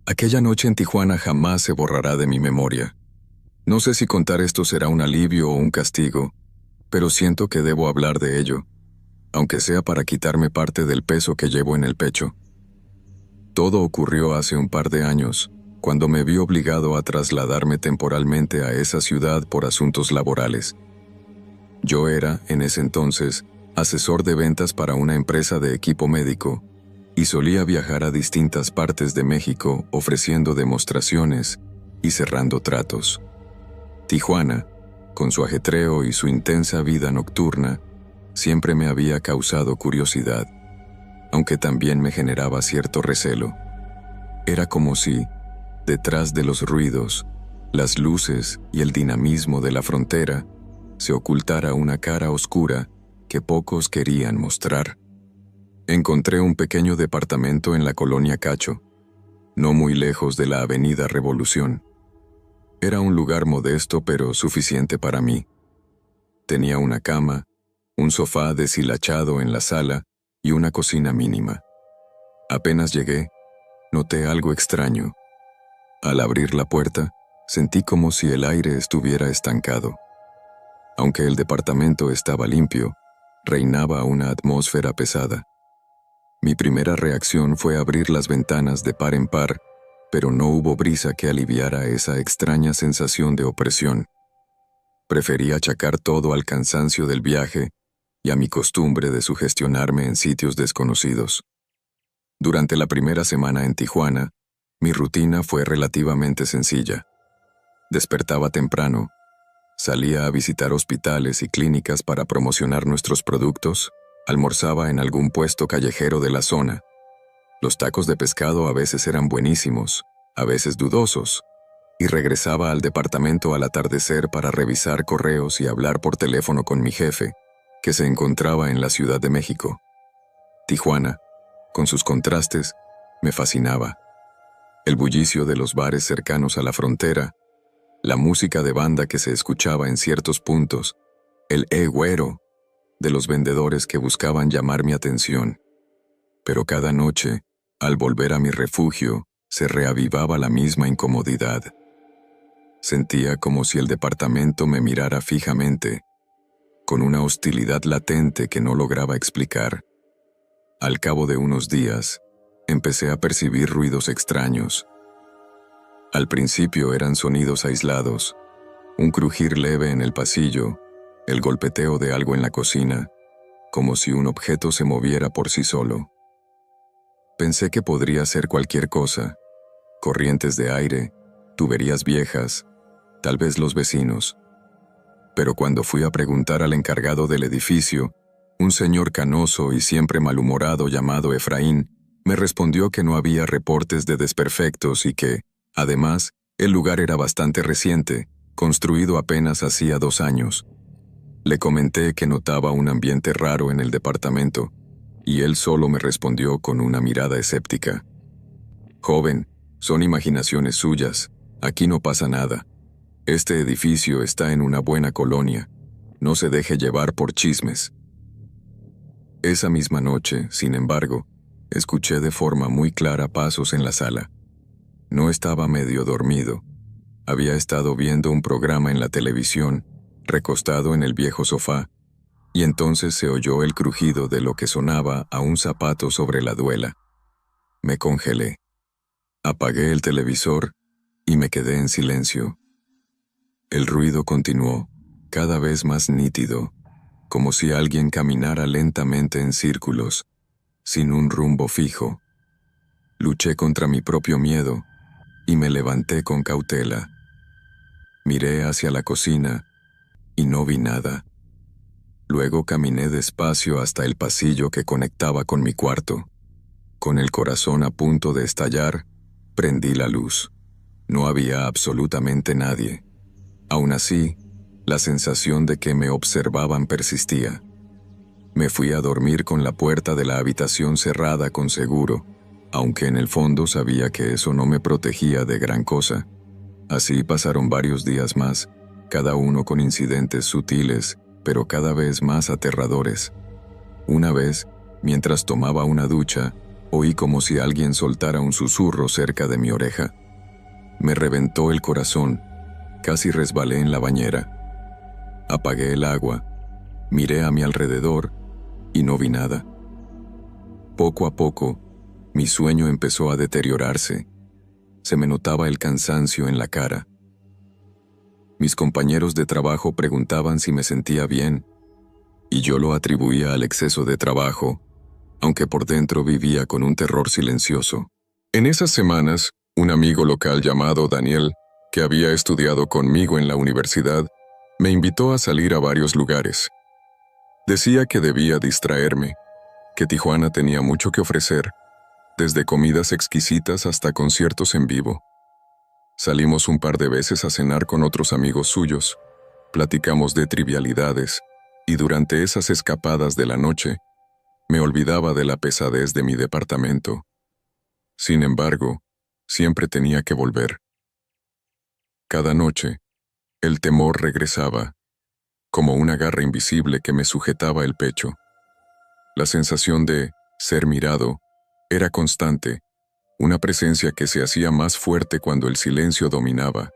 Aquella noche en Tijuana jamás se borrará de mi memoria. No sé si contar esto será un alivio o un castigo, pero siento que debo hablar de ello, aunque sea para quitarme parte del peso que llevo en el pecho. Todo ocurrió hace un par de años, cuando me vi obligado a trasladarme temporalmente a esa ciudad por asuntos laborales. Yo era, en ese entonces, asesor de ventas para una empresa de equipo médico, y solía viajar a distintas partes de México ofreciendo demostraciones y cerrando tratos. Tijuana, con su ajetreo y su intensa vida nocturna, siempre me había causado curiosidad, aunque también me generaba cierto recelo. Era como si, detrás de los ruidos, las luces y el dinamismo de la frontera, se ocultara una cara oscura que pocos querían mostrar. Encontré un pequeño departamento en la colonia Cacho, no muy lejos de la avenida Revolución. Era un lugar modesto pero suficiente para mí. Tenía una cama, un sofá deshilachado en la sala y una cocina mínima. Apenas llegué, noté algo extraño. Al abrir la puerta, sentí como si el aire estuviera estancado. Aunque el departamento estaba limpio, reinaba una atmósfera pesada. Mi primera reacción fue abrir las ventanas de par en par, pero no hubo brisa que aliviara esa extraña sensación de opresión. Preferí achacar todo al cansancio del viaje y a mi costumbre de sugestionarme en sitios desconocidos. Durante la primera semana en Tijuana, mi rutina fue relativamente sencilla. Despertaba temprano, salía a visitar hospitales y clínicas para promocionar nuestros productos, almorzaba en algún puesto callejero de la zona. Los tacos de pescado a veces eran buenísimos, a veces dudosos, y regresaba al departamento al atardecer para revisar correos y hablar por teléfono con mi jefe, que se encontraba en la Ciudad de México. Tijuana, con sus contrastes, me fascinaba. El bullicio de los bares cercanos a la frontera, la música de banda que se escuchaba en ciertos puntos, el güero de los vendedores que buscaban llamar mi atención. Pero cada noche, al volver a mi refugio, se reavivaba la misma incomodidad. Sentía como si el departamento me mirara fijamente, con una hostilidad latente que no lograba explicar. Al cabo de unos días, empecé a percibir ruidos extraños. Al principio eran sonidos aislados, un crujir leve en el pasillo, el golpeteo de algo en la cocina, como si un objeto se moviera por sí solo. Pensé que podría ser cualquier cosa, corrientes de aire, tuberías viejas, tal vez los vecinos. Pero cuando fui a preguntar al encargado del edificio, un señor canoso y siempre malhumorado llamado Efraín, me respondió que no había reportes de desperfectos y que, además, el lugar era bastante reciente, construido apenas hacía 2 años. Le comenté que notaba un ambiente raro en el departamento, y él solo me respondió con una mirada escéptica. «Joven, son imaginaciones suyas, aquí no pasa nada. Este edificio está en una buena colonia, no se deje llevar por chismes». Esa misma noche, sin embargo, escuché de forma muy clara pasos en la sala. No estaba medio dormido. Había estado viendo un programa en la televisión, recostado en el viejo sofá, y entonces se oyó el crujido de lo que sonaba a un zapato sobre la duela. Me congelé. Apagué el televisor y me quedé en silencio. El ruido continuó, cada vez más nítido, como si alguien caminara lentamente en círculos, sin un rumbo fijo. Luché contra mi propio miedo y me levanté con cautela. Miré hacia la cocina y no vi nada. Luego caminé despacio hasta el pasillo que conectaba con mi cuarto. Con el corazón a punto de estallar, prendí la luz. No había absolutamente nadie. Aún así, la sensación de que me observaban persistía. Me fui a dormir con la puerta de la habitación cerrada con seguro, aunque en el fondo sabía que eso no me protegía de gran cosa. Así pasaron varios días más, cada uno con incidentes sutiles, pero cada vez más aterradores. Una vez, mientras tomaba una ducha, Oí como si alguien soltara un susurro cerca de mi oreja. Me reventó el corazón, casi resbalé en la bañera. Apagué el agua, miré a mi alrededor y no vi nada. Poco a poco, mi sueño empezó a deteriorarse. Se me notaba el cansancio en la cara. Mis compañeros de trabajo preguntaban si me sentía bien, y yo lo atribuía al exceso de trabajo, aunque por dentro vivía con un terror silencioso. En esas semanas, un amigo local llamado Daniel, que había estudiado conmigo en la universidad, me invitó a salir a varios lugares. Decía que debía distraerme, que Tijuana tenía mucho que ofrecer, desde comidas exquisitas hasta conciertos en vivo. Salimos un par de veces a cenar con otros amigos suyos, platicamos de trivialidades, y durante esas escapadas de la noche, me olvidaba de la pesadez de mi departamento. Sin embargo, siempre tenía que volver. Cada noche, el temor regresaba, como una garra invisible que me sujetaba el pecho. La sensación de ser mirado era constante, una presencia que se hacía más fuerte cuando el silencio dominaba.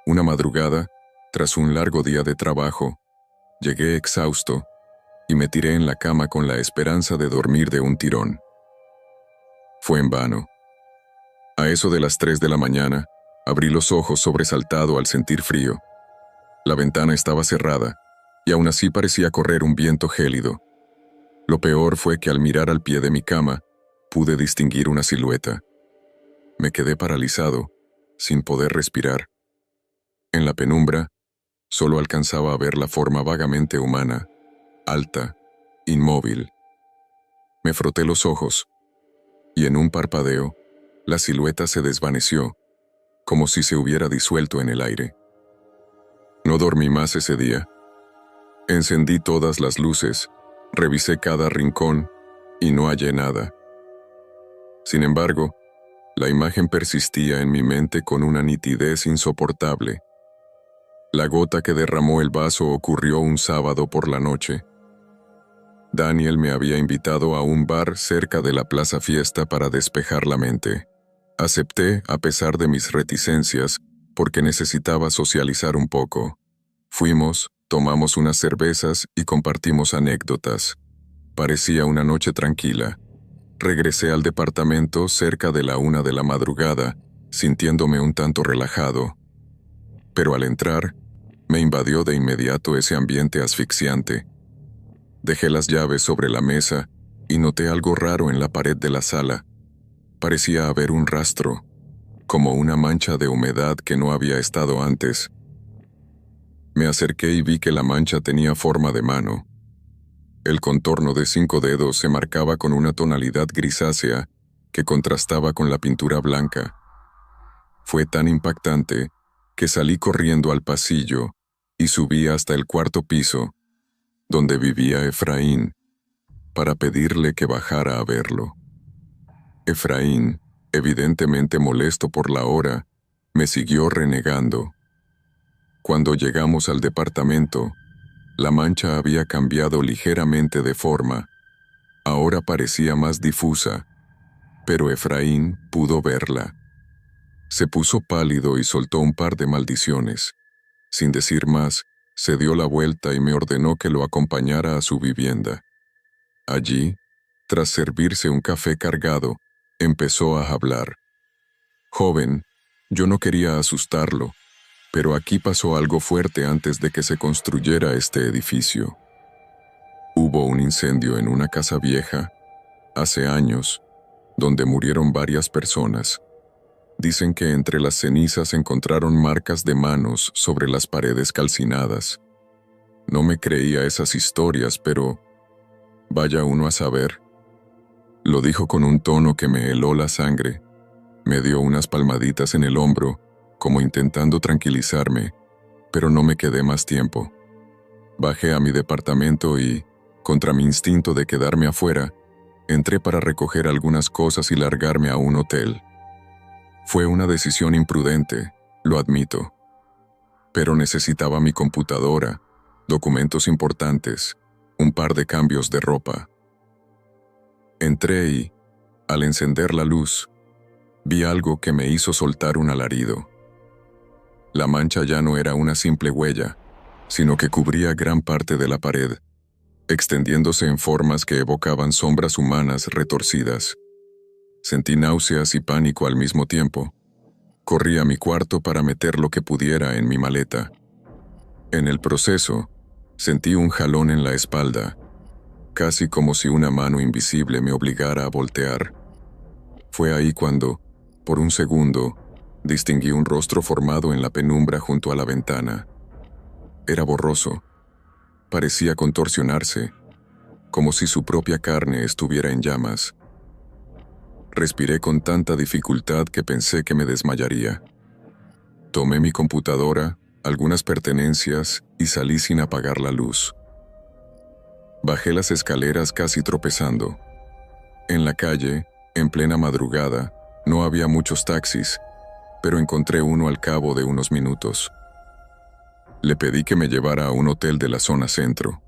Una madrugada, tras un largo día de trabajo, llegué exhausto y me tiré en la cama con la esperanza de dormir de un tirón. Fue en vano. A eso de las 3 de la mañana, abrí los ojos sobresaltado al sentir frío. La ventana estaba cerrada, y aún así parecía correr un viento gélido. Lo peor fue que al mirar al pie de mi cama, pude distinguir una silueta. Me quedé paralizado, sin poder respirar. En la penumbra, solo alcanzaba a ver la forma vagamente humana, alta, inmóvil. Me froté los ojos, y en un parpadeo, la silueta se desvaneció, como si se hubiera disuelto en el aire. No dormí más ese día. Encendí todas las luces, revisé cada rincón, y no hallé nada. Sin embargo, la imagen persistía en mi mente con una nitidez insoportable. La gota que derramó el vaso ocurrió un sábado por la noche. Daniel me había invitado a un bar cerca de la Plaza Fiesta para despejar la mente. Acepté a pesar de mis reticencias, porque necesitaba socializar un poco. Fuimos, tomamos unas cervezas y compartimos anécdotas. Parecía una noche tranquila. Regresé al departamento cerca de la 1 de la madrugada, sintiéndome un tanto relajado. Pero al entrar, me invadió de inmediato ese ambiente asfixiante. Dejé las llaves sobre la mesa y noté algo raro en la pared de la sala. Parecía haber un rastro, como una mancha de humedad que no había estado antes. Me acerqué y vi que la mancha tenía forma de mano. El contorno de 5 dedos se marcaba con una tonalidad grisácea que contrastaba con la pintura blanca. Fue tan impactante que salí corriendo al pasillo y subí hasta el 4.º piso, donde vivía Efraín, para pedirle que bajara a verlo. Efraín, evidentemente molesto por la hora, me siguió renegando. Cuando llegamos al departamento, la mancha había cambiado ligeramente de forma. Ahora parecía más difusa, pero Efraín pudo verla. Se puso pálido y soltó un par de maldiciones. Sin decir más, se dio la vuelta y me ordenó que lo acompañara a su vivienda. Allí, tras servirse un café cargado, empezó a hablar. Joven, yo no quería asustarlo, pero aquí pasó algo fuerte antes de que se construyera este edificio. Hubo un incendio en una casa vieja, hace años, donde murieron varias personas. Dicen que entre las cenizas encontraron marcas de manos sobre las paredes calcinadas. No me creía esas historias, pero vaya uno a saber. Lo dijo con un tono que me heló la sangre. Me dio unas palmaditas en el hombro, como intentando tranquilizarme, pero no me quedé más tiempo. Bajé a mi departamento y, contra mi instinto de quedarme afuera, entré para recoger algunas cosas y largarme a un hotel. Fue una decisión imprudente, lo admito. Pero necesitaba mi computadora, documentos importantes, un par de cambios de ropa. Entré y, Al encender la luz, vi algo que me hizo soltar un alarido. La mancha ya no era una simple huella, sino que cubría gran parte de la pared, extendiéndose en formas que evocaban sombras humanas retorcidas. Sentí náuseas y pánico al mismo tiempo. Corrí a mi cuarto para meter lo que pudiera en mi maleta. En el proceso, sentí un jalón en la espalda, casi como si una mano invisible me obligara a voltear. Fue ahí cuando, por un segundo, distinguí un rostro formado en la penumbra junto a la ventana. Era borroso. Parecía contorsionarse, como si su propia carne estuviera en llamas. Respiré con tanta dificultad que pensé que me desmayaría. Tomé mi computadora, algunas pertenencias y salí sin apagar la luz. Bajé las escaleras casi tropezando. En la calle, en plena madrugada, no había muchos taxis, pero encontré uno al cabo de unos minutos. Le pedí que me llevara a un hotel de la zona centro.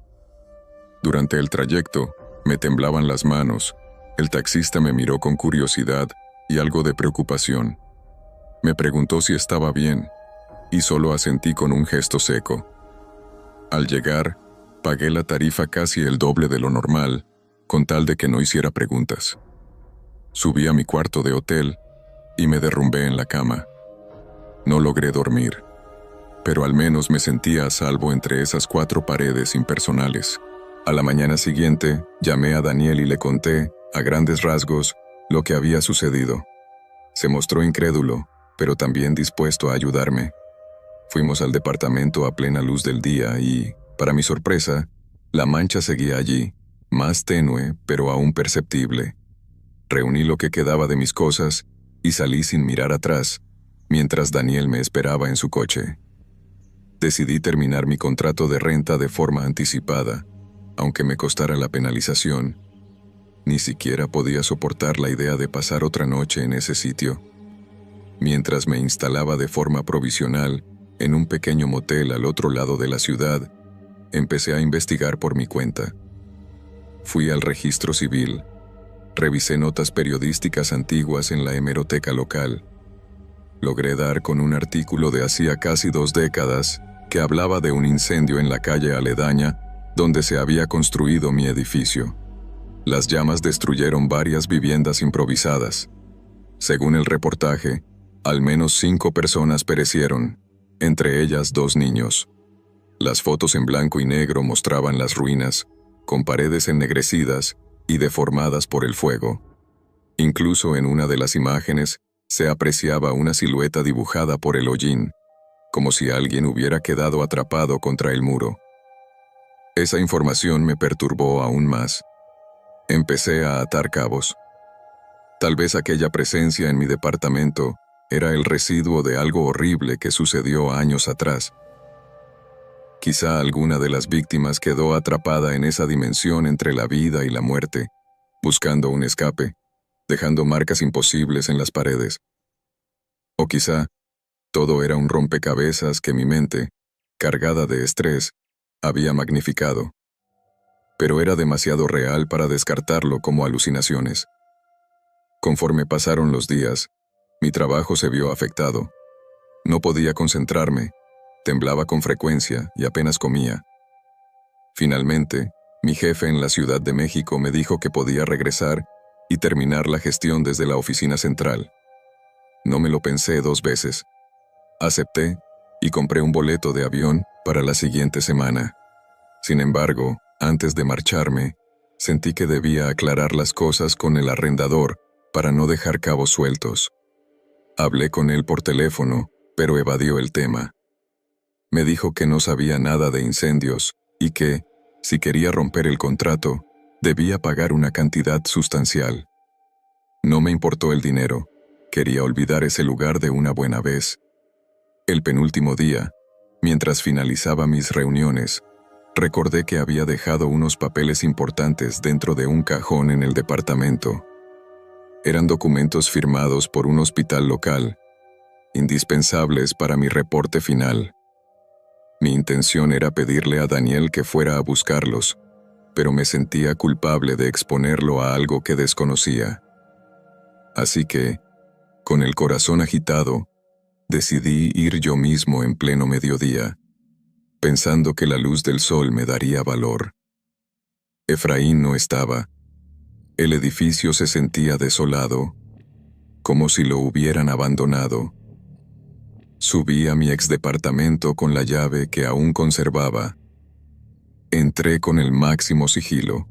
Durante el trayecto, me temblaban las manos. El taxista me miró con curiosidad y algo de preocupación. Me preguntó si estaba bien, y solo asentí con un gesto seco. Al llegar, pagué la tarifa casi el doble de lo normal, con tal de que no hiciera preguntas. Subí a mi cuarto de hotel y me derrumbé en la cama. No logré dormir, pero al menos me sentía a salvo entre esas 4 paredes impersonales. A la mañana siguiente, llamé a Daniel y le conté, a grandes rasgos, lo que había sucedido. Se mostró incrédulo, pero también dispuesto a ayudarme. Fuimos al departamento a plena luz del día y, para mi sorpresa, la mancha seguía allí, más tenue, pero aún perceptible. Reuní lo que quedaba de mis cosas y salí sin mirar atrás, mientras Daniel me esperaba en su coche. Decidí terminar mi contrato de renta de forma anticipada, aunque me costara la penalización. Ni siquiera podía soportar la idea de pasar otra noche en ese sitio. Mientras me instalaba de forma provisional en un pequeño motel al otro lado de la ciudad, empecé a investigar por mi cuenta. Fui al registro civil, revisé notas periodísticas antiguas en la hemeroteca local. Logré dar con un artículo de hacía casi 2 décadas que hablaba de un incendio en la calle aledaña donde se había construido mi edificio. Las llamas destruyeron varias viviendas improvisadas. Según el reportaje, al menos 5 personas perecieron, entre ellas 2 niños. Las fotos en blanco y negro mostraban las ruinas, con paredes ennegrecidas y deformadas por el fuego. Incluso en una de las imágenes se apreciaba una silueta dibujada por el hollín, como si alguien hubiera quedado atrapado contra el muro. Esa información me perturbó aún más. Empecé a atar cabos. Tal vez aquella presencia en mi departamento era el residuo de algo horrible que sucedió años atrás. Quizá alguna de las víctimas quedó atrapada en esa dimensión entre la vida y la muerte, buscando un escape, dejando marcas imposibles en las paredes. O quizá todo era un rompecabezas que mi mente, cargada de estrés, había magnificado. Pero era demasiado real para descartarlo como alucinaciones. Conforme pasaron los días, mi trabajo se vio afectado. No podía concentrarme, temblaba con frecuencia y apenas comía. Finalmente, mi jefe en la Ciudad de México me dijo que podía regresar y terminar la gestión desde la oficina central. No me lo pensé 2 veces. Acepté y compré un boleto de avión para la siguiente semana. Sin embargo, antes de marcharme, sentí que debía aclarar las cosas con el arrendador para no dejar cabos sueltos. Hablé con él por teléfono, pero evadió el tema. Me dijo que no sabía nada de incendios y que, si quería romper el contrato, debía pagar una cantidad sustancial. No me importó el dinero, quería olvidar ese lugar de una buena vez. El penúltimo día, mientras finalizaba mis reuniones, recordé que había dejado unos papeles importantes dentro de un cajón en el departamento. Eran documentos firmados por un hospital local, indispensables para mi reporte final. Mi intención era pedirle a Daniel que fuera a buscarlos, pero me sentía culpable de exponerlo a algo que desconocía. Así que, con el corazón agitado, decidí ir yo mismo en pleno mediodía, pensando que la luz del sol me daría valor. Efraín no estaba. El edificio se sentía desolado, como si lo hubieran abandonado. Subí a mi exdepartamento con la llave que aún conservaba. Entré con el máximo sigilo.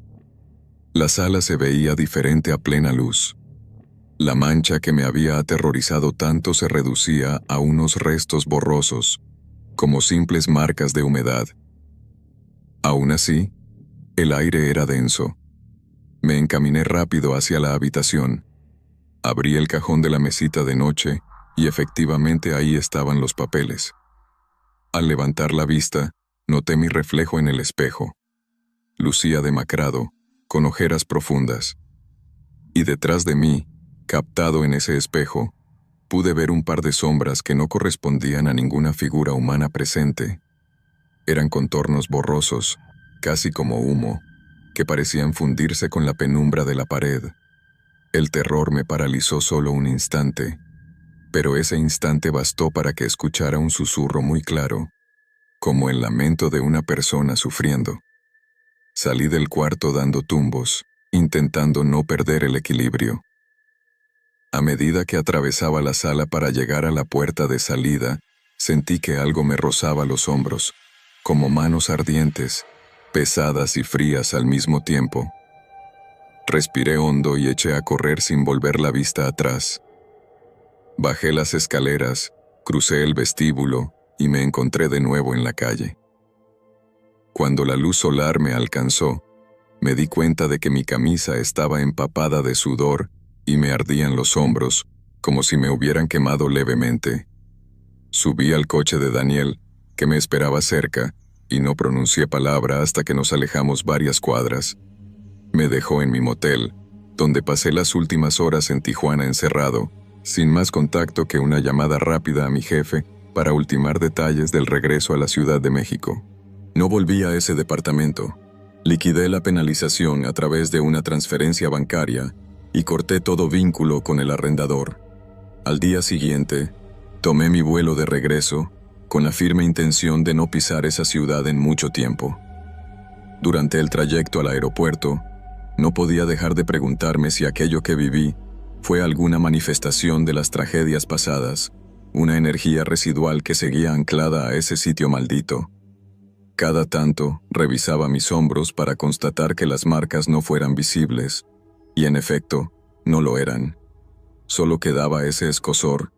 La sala se veía diferente a plena luz. La mancha que me había aterrorizado tanto se reducía a unos restos borrosos, como simples marcas de humedad. Aún así, el aire era denso. Me encaminé rápido hacia la habitación. Abrí el cajón de la mesita de noche y efectivamente ahí estaban los papeles. Al levantar la vista, noté mi reflejo en el espejo. Lucía demacrado, con ojeras profundas. Y detrás de mí, captado en ese espejo, pude ver un par de sombras que no correspondían a ninguna figura humana presente. Eran contornos borrosos, casi como humo, que parecían fundirse con la penumbra de la pared. El terror me paralizó solo un instante, pero ese instante bastó para que escuchara un susurro muy claro, como el lamento de una persona sufriendo. Salí del cuarto dando tumbos, intentando no perder el equilibrio. A medida que atravesaba la sala para llegar a la puerta de salida, sentí que algo me rozaba los hombros, como manos ardientes, pesadas y frías al mismo tiempo. Respiré hondo y eché a correr sin volver la vista atrás. Bajé las escaleras, crucé el vestíbulo y me encontré de nuevo en la calle. Cuando la luz solar me alcanzó, me di cuenta de que mi camisa estaba empapada de sudor y me ardían los hombros, como si me hubieran quemado levemente. Subí al coche de Daniel, que me esperaba cerca, y no pronuncié palabra hasta que nos alejamos varias cuadras. Me dejó en mi motel, donde pasé las últimas horas en Tijuana encerrado, sin más contacto que una llamada rápida a mi jefe para ultimar detalles del regreso a la Ciudad de México. No volví a ese departamento. Liquidé la penalización a través de una transferencia bancaria y corté todo vínculo con el arrendador. Al día siguiente, tomé mi vuelo de regreso con la firme intención de no pisar esa ciudad en mucho tiempo. Durante el trayecto al aeropuerto, no podía dejar de preguntarme si aquello que viví fue alguna manifestación de las tragedias pasadas, una energía residual que seguía anclada a ese sitio maldito. Cada tanto, revisaba mis hombros para constatar que las marcas no fueran visibles, y en efecto, no lo eran. Solo quedaba ese escozor,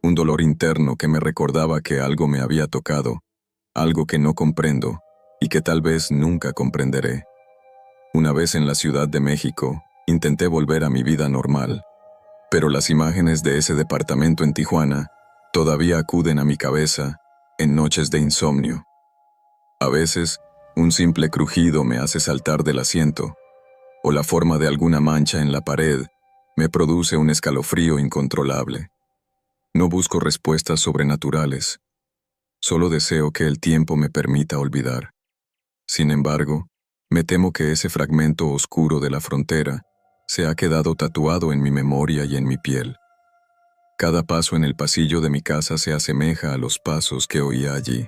un dolor interno que me recordaba que algo me había tocado, algo que no comprendo y que tal vez nunca comprenderé. Una vez en la Ciudad de México, intenté volver a mi vida normal, pero las imágenes de ese departamento en Tijuana todavía acuden a mi cabeza en noches de insomnio. A veces, un simple crujido me hace saltar del asiento, o la forma de alguna mancha en la pared me produce un escalofrío incontrolable. No busco respuestas sobrenaturales, solo deseo que el tiempo me permita olvidar. Sin embargo, me temo que ese fragmento oscuro de la frontera se ha quedado tatuado en mi memoria y en mi piel. Cada paso en el pasillo de mi casa se asemeja a los pasos que oía allí.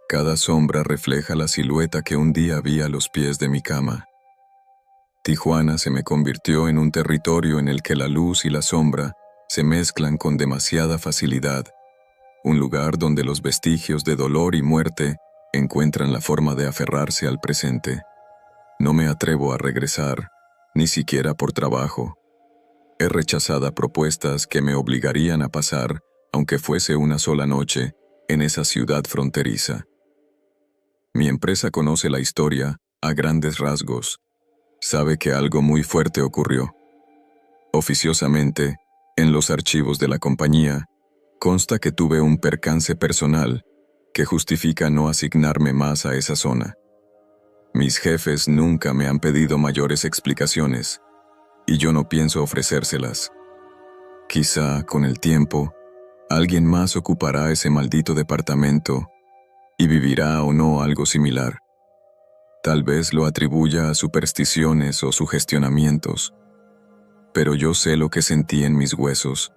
Cada sombra refleja la silueta que un día vi a los pies de mi cama. Tijuana se me convirtió en un territorio en el que la luz y la sombra se mezclan con demasiada facilidad, un lugar donde los vestigios de dolor y muerte encuentran la forma de aferrarse al presente. No me atrevo a regresar, ni siquiera por trabajo. He rechazado propuestas que me obligarían a pasar, aunque fuese una sola noche, en esa ciudad fronteriza. Mi empresa conoce la historia a grandes rasgos. Sabe que algo muy fuerte ocurrió. Oficiosamente, en los archivos de la compañía, consta que tuve un percance personal que justifica no asignarme más a esa zona. Mis jefes nunca me han pedido mayores explicaciones, y yo no pienso ofrecérselas. Quizá, con el tiempo, alguien más ocupará ese maldito departamento y vivirá o no algo similar. Tal vez lo atribuya a supersticiones o sugestionamientos, pero yo sé lo que sentí en mis huesos.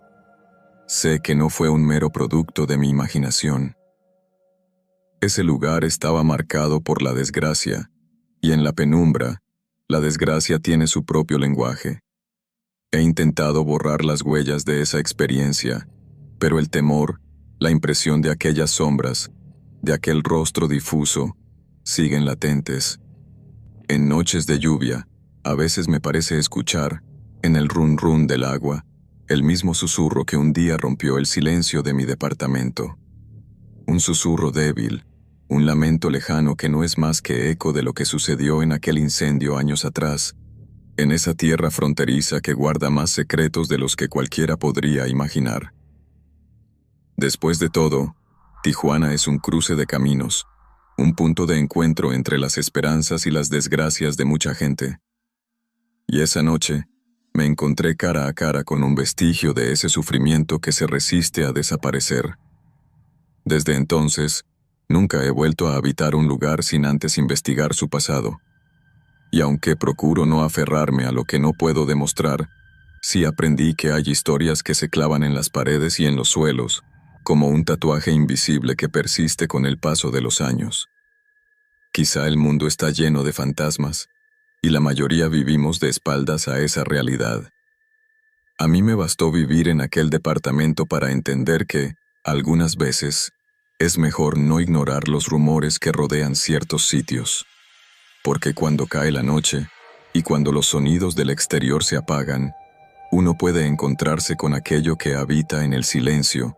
Sé que no fue un mero producto de mi imaginación. Ese lugar estaba marcado por la desgracia, y en la penumbra, la desgracia tiene su propio lenguaje. He intentado borrar las huellas de esa experiencia, pero el temor, la impresión de aquellas sombras, de aquel rostro difuso, siguen latentes. En noches de lluvia, a veces me parece escuchar, en el run run del agua, el mismo susurro que un día rompió el silencio de mi departamento. Un susurro débil, un lamento lejano que no es más que eco de lo que sucedió en aquel incendio años atrás, en esa tierra fronteriza que guarda más secretos de los que cualquiera podría imaginar. Después de todo, Tijuana es un cruce de caminos, un punto de encuentro entre las esperanzas y las desgracias de mucha gente. Y esa noche, me encontré cara a cara con un vestigio de ese sufrimiento que se resiste a desaparecer. Desde entonces, nunca he vuelto a habitar un lugar sin antes investigar su pasado. Y aunque procuro no aferrarme a lo que no puedo demostrar, sí aprendí que hay historias que se clavan en las paredes y en los suelos, como un tatuaje invisible que persiste con el paso de los años. Quizá el mundo está lleno de fantasmas, y la mayoría vivimos de espaldas a esa realidad. A mí me bastó vivir en aquel departamento para entender que, algunas veces, es mejor no ignorar los rumores que rodean ciertos sitios. Porque cuando cae la noche, y cuando los sonidos del exterior se apagan, uno puede encontrarse con aquello que habita en el silencio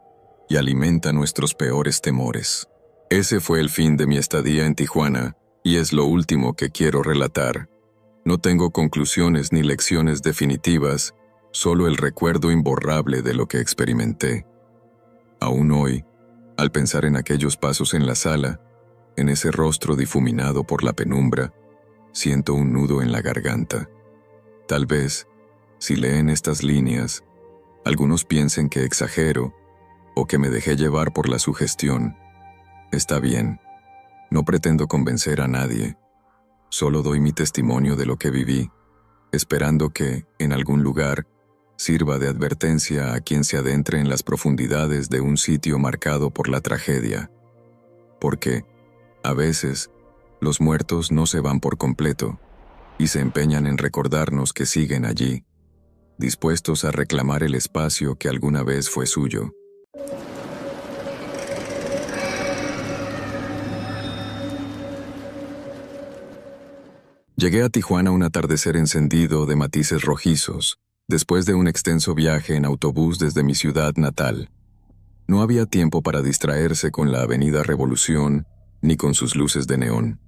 y alimenta nuestros peores temores. Ese fue el fin de mi estadía en Tijuana, y es lo último que quiero relatar. No tengo conclusiones ni lecciones definitivas, solo el recuerdo imborrable de lo que experimenté. Aún hoy, al pensar en aquellos pasos en la sala, en ese rostro difuminado por la penumbra, siento un nudo en la garganta. Tal vez, si leen estas líneas, algunos piensen que exagero o que me dejé llevar por la sugestión. Está bien, no pretendo convencer a nadie, solo doy mi testimonio de lo que viví, esperando que, en algún lugar, sirva de advertencia a quien se adentre en las profundidades de un sitio marcado por la tragedia. Porque, a veces, los muertos no se van por completo, y se empeñan en recordarnos que siguen allí, dispuestos a reclamar el espacio que alguna vez fue suyo. Llegué a Tijuana un atardecer encendido de matices rojizos, después de un extenso viaje en autobús desde mi ciudad natal. No había tiempo para distraerse con la Avenida Revolución ni con sus luces de neón.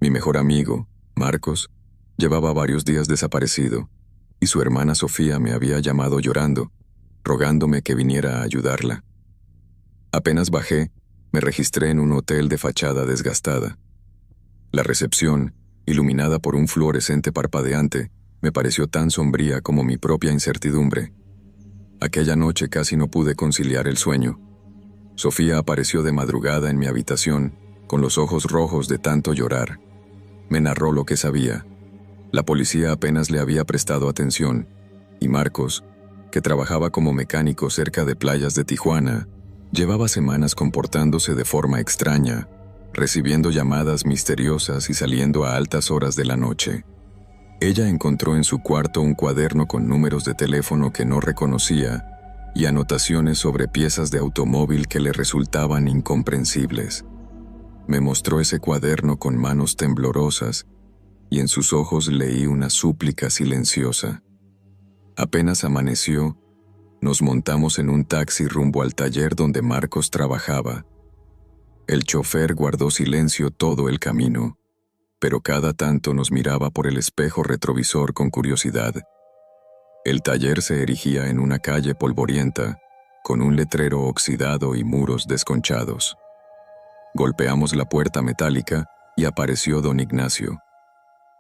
Mi mejor amigo, Marcos, llevaba varios días desaparecido, y su hermana Sofía me había llamado llorando, rogándome que viniera a ayudarla. Apenas bajé, me registré en un hotel de fachada desgastada. La recepción, iluminada por un fluorescente parpadeante, me pareció tan sombría como mi propia incertidumbre. Aquella noche casi no pude conciliar el sueño. Sofía apareció de madrugada en mi habitación, con los ojos rojos de tanto llorar. Me narró lo que sabía. La policía apenas le había prestado atención, y Marcos, que trabajaba como mecánico cerca de playas de Tijuana, llevaba semanas comportándose de forma extraña, recibiendo llamadas misteriosas y saliendo a altas horas de la noche. Ella encontró en su cuarto un cuaderno con números de teléfono que no reconocía y anotaciones sobre piezas de automóvil que le resultaban incomprensibles. Me mostró ese cuaderno con manos temblorosas y en sus ojos leí una súplica silenciosa. Apenas amaneció, nos montamos en un taxi rumbo al taller donde Marcos trabajaba. El chofer guardó silencio todo el camino, pero cada tanto nos miraba por el espejo retrovisor con curiosidad. El taller se erigía en una calle polvorienta, con un letrero oxidado y muros desconchados. Golpeamos la puerta metálica y apareció don Ignacio,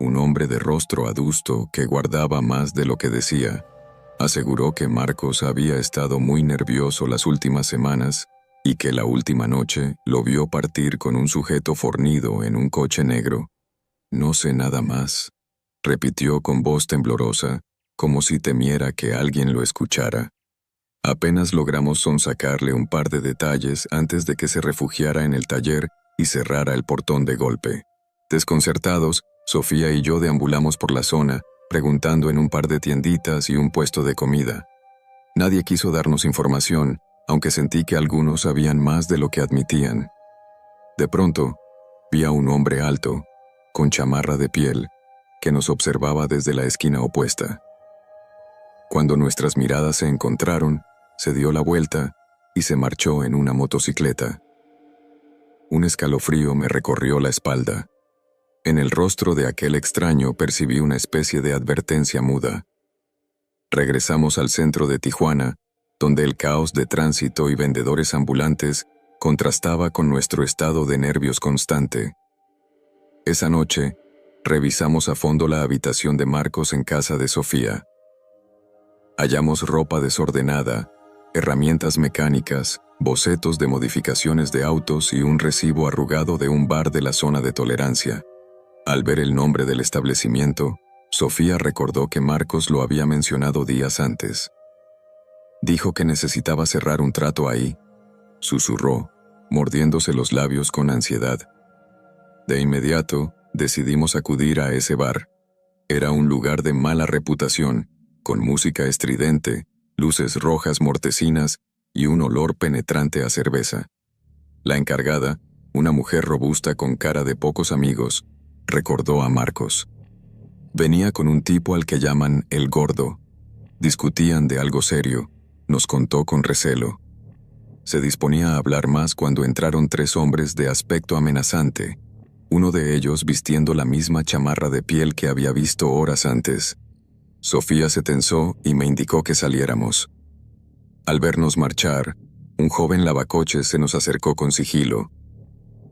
un hombre de rostro adusto que guardaba más de lo que decía. Aseguró que Marcos había estado muy nervioso las últimas semanas y que la última noche lo vio partir con un sujeto fornido en un coche negro. No sé nada más, repitió con voz temblorosa, como si temiera que alguien lo escuchara. Apenas logramos sonsacarle un par de detalles antes de que se refugiara en el taller y cerrara el portón de golpe. Desconcertados, Sofía y yo deambulamos por la zona, preguntando en un par de tienditas y un puesto de comida. Nadie quiso darnos información, aunque sentí que algunos sabían más de lo que admitían. De pronto, vi a un hombre alto, con chamarra de piel, que nos observaba desde la esquina opuesta. Cuando nuestras miradas se encontraron, se dio la vuelta y se marchó en una motocicleta. Un escalofrío me recorrió la espalda. En el rostro de aquel extraño percibí una especie de advertencia muda. Regresamos al centro de Tijuana, donde el caos de tránsito y vendedores ambulantes contrastaba con nuestro estado de nervios constante. Esa noche, revisamos a fondo la habitación de Marcos en casa de Sofía. Hallamos ropa desordenada, herramientas mecánicas, bocetos de modificaciones de autos y un recibo arrugado de un bar de la zona de tolerancia. Al ver el nombre del establecimiento, Sofía recordó que Marcos lo había mencionado días antes. Dijo que necesitaba cerrar un trato ahí, susurró, mordiéndose los labios con ansiedad. De inmediato, decidimos acudir a ese bar. Era un lugar de mala reputación, con música estridente, luces rojas mortecinas y un olor penetrante a cerveza. La encargada, una mujer robusta con cara de pocos amigos, recordó a Marcos. Venía con un tipo al que llaman el Gordo. Discutían de algo serio, nos contó con recelo. Se disponía a hablar más cuando entraron 3 hombres de aspecto amenazante, uno de ellos vistiendo la misma chamarra de piel que había visto horas antes. Sofía se tensó y me indicó que saliéramos. Al vernos marchar, un joven lavacoches se nos acercó con sigilo.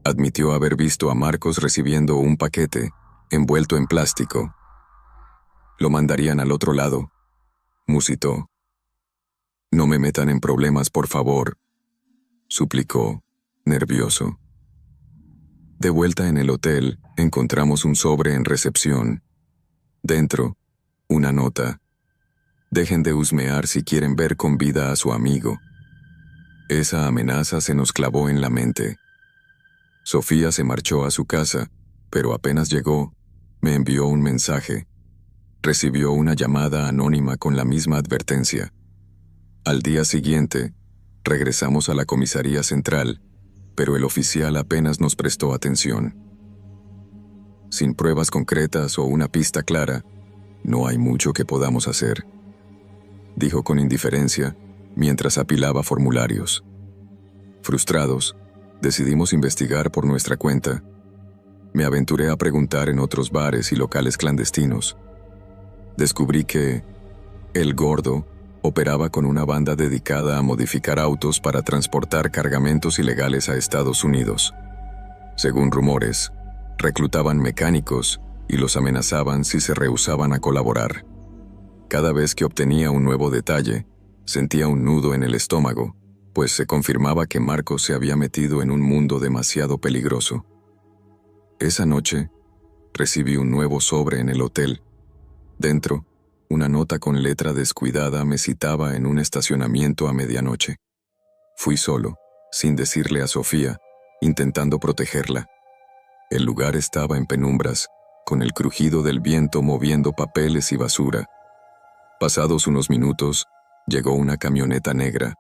Admitió haber visto a Marcos recibiendo un paquete, envuelto en plástico. Lo mandarían al otro lado, musitó. No me metan en problemas, por favor, suplicó, nervioso. De vuelta en el hotel, encontramos un sobre en recepción. Dentro, una nota. Dejen de husmear si quieren ver con vida a su amigo. Esa amenaza se nos clavó en la mente. Sofía se marchó a su casa, pero apenas llegó, me envió un mensaje. Recibió una llamada anónima con la misma advertencia. Al día siguiente, regresamos a la comisaría central, pero el oficial apenas nos prestó atención. Sin pruebas concretas o una pista clara, no hay mucho que podamos hacer, dijo con indiferencia mientras apilaba formularios. Frustrados, decidimos investigar por nuestra cuenta. Me aventuré a preguntar en otros bares y locales clandestinos. Descubrí que el Gordo operaba con una banda dedicada a modificar autos para transportar cargamentos ilegales a Estados Unidos. Según rumores, reclutaban mecánicos y los amenazaban si se rehusaban a colaborar. Cada vez que obtenía un nuevo detalle, sentía un nudo en el estómago, pues se confirmaba que Marcos se había metido en un mundo demasiado peligroso. Esa noche, recibí un nuevo sobre en el hotel. Dentro, una nota con letra descuidada me citaba en un estacionamiento a medianoche. Fui solo, sin decirle a Sofía, intentando protegerla. El lugar estaba en penumbras, con el crujido del viento moviendo papeles y basura. Pasados unos minutos, llegó una camioneta negra.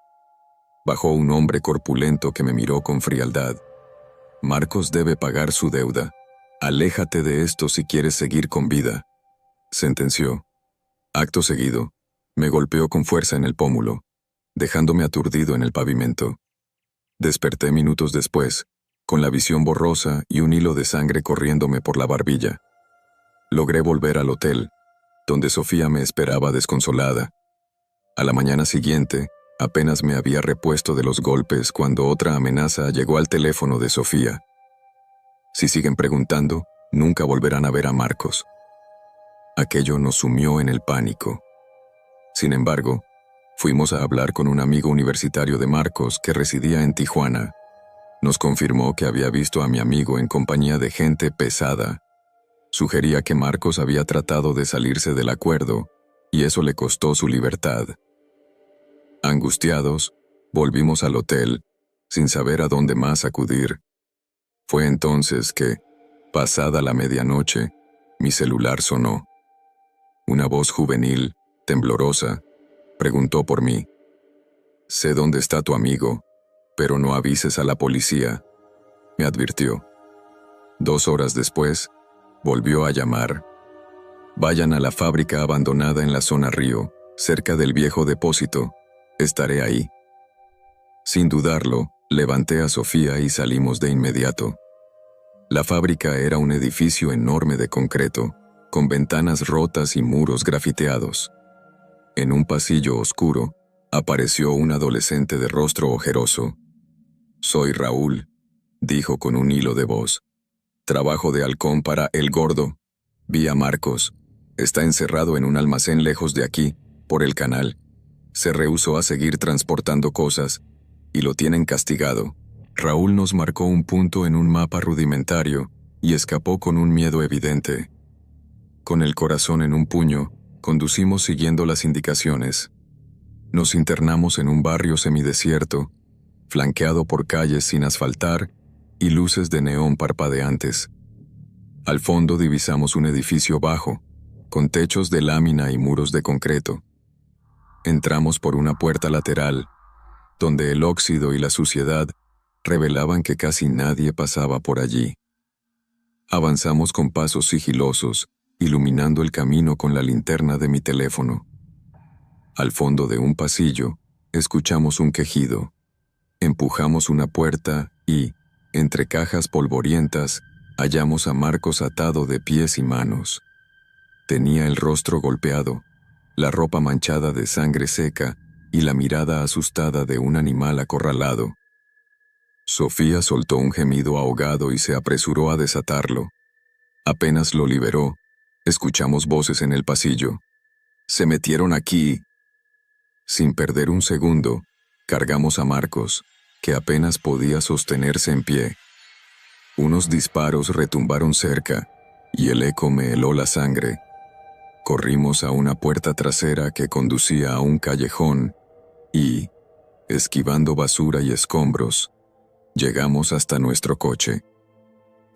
Bajó un hombre corpulento que me miró con frialdad. Marcos debe pagar su deuda. Aléjate de esto si quieres seguir con vida, sentenció. Acto seguido, me golpeó con fuerza en el pómulo, dejándome aturdido en el pavimento. Desperté minutos después, con la visión borrosa y un hilo de sangre corriéndome por la barbilla. Logré volver al hotel, donde Sofía me esperaba desconsolada. A la mañana siguiente, apenas me había repuesto de los golpes cuando otra amenaza llegó al teléfono de Sofía. Si siguen preguntando, nunca volverán a ver a Marcos. Aquello nos sumió en el pánico. Sin embargo, fuimos a hablar con un amigo universitario de Marcos que residía en Tijuana. Nos confirmó que había visto a mi amigo en compañía de gente pesada. Sugería que Marcos había tratado de salirse del acuerdo, y eso le costó su libertad. Angustiados, volvimos al hotel, sin saber a dónde más acudir. Fue entonces que, pasada la medianoche, mi celular sonó. Una voz juvenil, temblorosa, preguntó por mí. «Sé dónde está tu amigo, pero no avises a la policía», me advirtió. 2 horas después, volvió a llamar. «Vayan a la fábrica abandonada en la zona Río, cerca del viejo depósito. Estaré ahí». Sin dudarlo, levanté a Sofía y salimos de inmediato. La fábrica era un edificio enorme de concreto, con ventanas rotas y muros grafiteados. En un pasillo oscuro, apareció un adolescente de rostro ojeroso. «Soy Raúl», dijo con un hilo de voz. «Trabajo de halcón para El Gordo. Vi a Marcos. Está encerrado en un almacén lejos de aquí, por el canal. Se rehusó a seguir transportando cosas, y lo tienen castigado». Raúl nos marcó un punto en un mapa rudimentario, y escapó con un miedo evidente. Con el corazón en un puño, conducimos siguiendo las indicaciones. Nos internamos en un barrio semidesierto, flanqueado por calles sin asfaltar y luces de neón parpadeantes. Al fondo divisamos un edificio bajo, con techos de lámina y muros de concreto. Entramos por una puerta lateral, donde el óxido y la suciedad revelaban que casi nadie pasaba por allí. Avanzamos con pasos sigilosos, iluminando el camino con la linterna de mi teléfono. Al fondo de un pasillo, escuchamos un quejido. Empujamos una puerta y, entre cajas polvorientas, hallamos a Marcos atado de pies y manos. Tenía el rostro golpeado, la ropa manchada de sangre seca y la mirada asustada de un animal acorralado. Sofía soltó un gemido ahogado y se apresuró a desatarlo. Apenas lo liberó, escuchamos voces en el pasillo. «Se metieron aquí». Sin perder un segundo, cargamos a Marcos, que apenas podía sostenerse en pie. Unos disparos retumbaron cerca, y el eco me heló la sangre. Corrimos a una puerta trasera que conducía a un callejón, y, esquivando basura y escombros, llegamos hasta nuestro coche.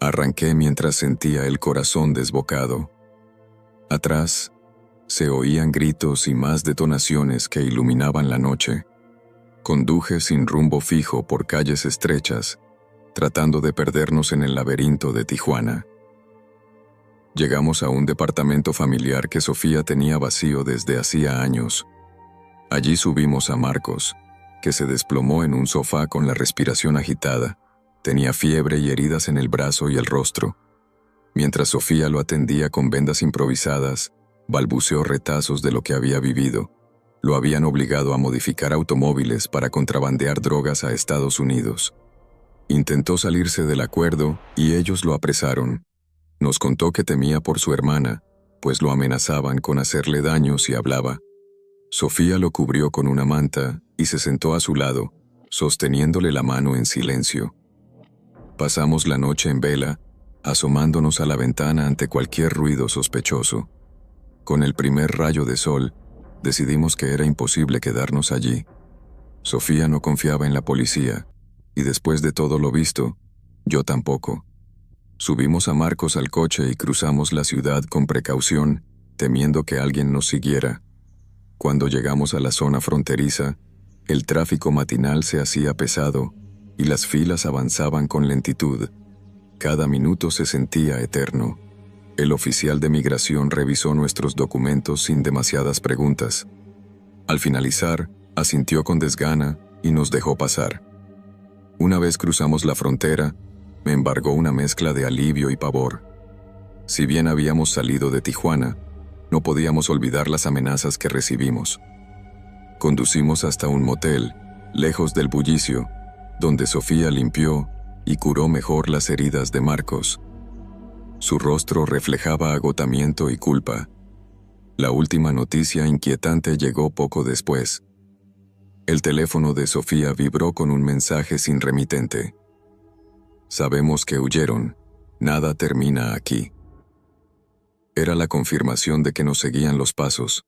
Arranqué mientras sentía el corazón desbocado. Atrás, se oían gritos y más detonaciones que iluminaban la noche. Conduje sin rumbo fijo por calles estrechas, tratando de perdernos en el laberinto de Tijuana. Llegamos a un departamento familiar que Sofía tenía vacío desde hacía años. Allí subimos a Marcos, que se desplomó en un sofá con la respiración agitada. Tenía fiebre y heridas en el brazo y el rostro. Mientras Sofía lo atendía con vendas improvisadas, balbuceó retazos de lo que había vivido. Lo habían obligado a modificar automóviles para contrabandear drogas a Estados Unidos. Intentó salirse del acuerdo y ellos lo apresaron. Nos contó que temía por su hermana, pues lo amenazaban con hacerle daño si hablaba. Sofía lo cubrió con una manta y se sentó a su lado, sosteniéndole la mano en silencio. Pasamos la noche en vela, asomándonos a la ventana ante cualquier ruido sospechoso. Con el primer rayo de sol, decidimos que era imposible quedarnos allí. Sofía no confiaba en la policía, y después de todo lo visto, yo tampoco. Subimos a Marcos al coche y cruzamos la ciudad con precaución, temiendo que alguien nos siguiera. Cuando llegamos a la zona fronteriza, el tráfico matinal se hacía pesado y las filas avanzaban con lentitud. Cada minuto se sentía eterno. El oficial de migración revisó nuestros documentos sin demasiadas preguntas. Al finalizar, asintió con desgana y nos dejó pasar. Una vez cruzamos la frontera, me embargó una mezcla de alivio y pavor. Si bien habíamos salido de Tijuana, no podíamos olvidar las amenazas que recibimos. Conducimos hasta un motel, lejos del bullicio, donde Sofía limpió y curó mejor las heridas de Marcos. Su rostro reflejaba agotamiento y culpa. La última noticia inquietante llegó poco después. El teléfono de Sofía vibró con un mensaje sin remitente. «Sabemos que huyeron. Nada termina aquí». Era la confirmación de que nos seguían los pasos.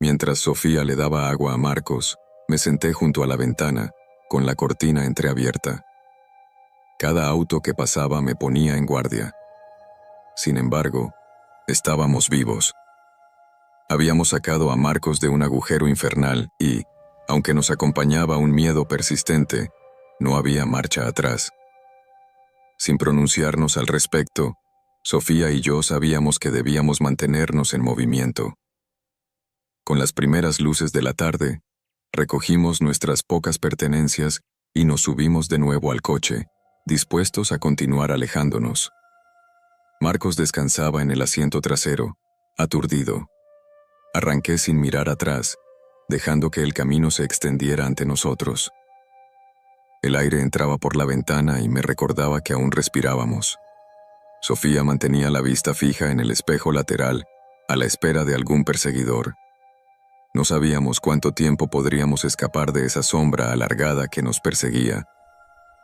Mientras Sofía le daba agua a Marcos, me senté junto a la ventana, con la cortina entreabierta. Cada auto que pasaba me ponía en guardia. Sin embargo, estábamos vivos. Habíamos sacado a Marcos de un agujero infernal y, aunque nos acompañaba un miedo persistente, no había marcha atrás. Sin pronunciarnos al respecto, Sofía y yo sabíamos que debíamos mantenernos en movimiento. Con las primeras luces de la tarde, recogimos nuestras pocas pertenencias y nos subimos de nuevo al coche, dispuestos a continuar alejándonos. Marcos descansaba en el asiento trasero, aturdido. Arranqué sin mirar atrás, dejando que el camino se extendiera ante nosotros. El aire entraba por la ventana y me recordaba que aún respirábamos. Sofía mantenía la vista fija en el espejo lateral, a la espera de algún perseguidor. No sabíamos cuánto tiempo podríamos escapar de esa sombra alargada que nos perseguía,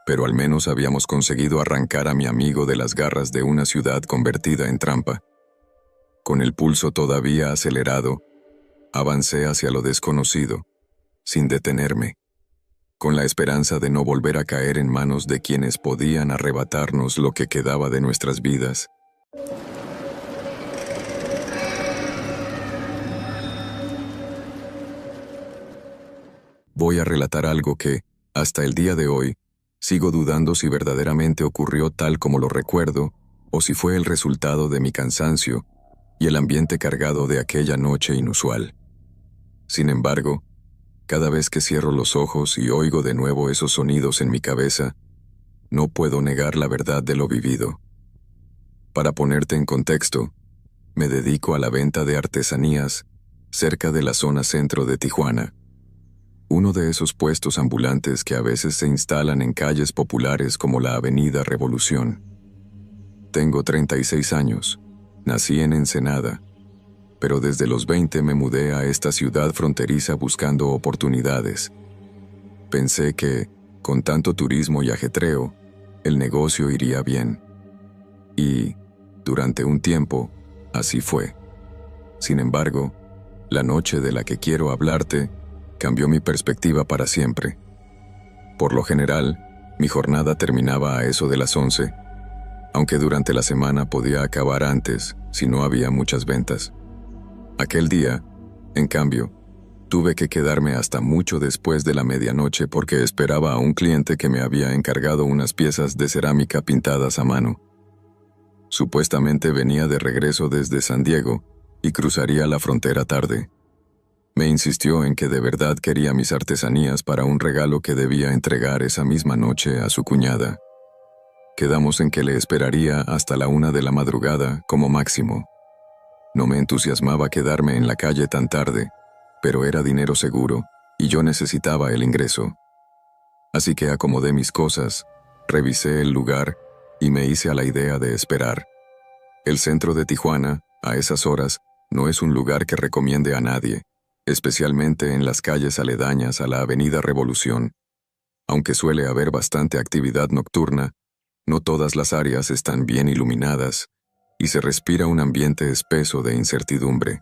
pero al menos habíamos conseguido arrancar a mi amigo de las garras de una ciudad convertida en trampa. Con el pulso todavía acelerado, avancé hacia lo desconocido, sin detenerme, con la esperanza de no volver a caer en manos de quienes podían arrebatarnos lo que quedaba de nuestras vidas. Voy a relatar algo que, hasta el día de hoy, sigo dudando si verdaderamente ocurrió tal como lo recuerdo o si fue el resultado de mi cansancio y el ambiente cargado de aquella noche inusual. Sin embargo, cada vez que cierro los ojos y oigo de nuevo esos sonidos en mi cabeza, no puedo negar la verdad de lo vivido. Para ponerte en contexto, me dedico a la venta de artesanías cerca de la zona centro de Tijuana. Uno de esos puestos ambulantes que a veces se instalan en calles populares como la Avenida Revolución. Tengo 36 años, nací en Ensenada, pero desde los 20 me mudé a esta ciudad fronteriza buscando oportunidades. Pensé que, con tanto turismo y ajetreo, el negocio iría bien. Y, durante un tiempo, así fue. Sin embargo, la noche de la que quiero hablarte cambió mi perspectiva para siempre. Por lo general, mi jornada terminaba a eso de las 11, aunque durante la semana podía acabar antes si no había muchas ventas. Aquel día, en cambio, tuve que quedarme hasta mucho después de la medianoche porque esperaba a un cliente que me había encargado unas piezas de cerámica pintadas a mano. Supuestamente venía de regreso desde San Diego y cruzaría la frontera tarde. Me insistió en que de verdad quería mis artesanías para un regalo que debía entregar esa misma noche a su cuñada. Quedamos en que le esperaría hasta la 1 de la madrugada como máximo. No me entusiasmaba quedarme en la calle tan tarde, pero era dinero seguro y yo necesitaba el ingreso. Así que acomodé mis cosas, revisé el lugar y me hice a la idea de esperar. El centro de Tijuana, a esas horas, no es un lugar que recomiende a nadie, especialmente en las calles aledañas a la Avenida Revolución. Aunque suele haber bastante actividad nocturna, no todas las áreas están bien iluminadas y se respira un ambiente espeso de incertidumbre.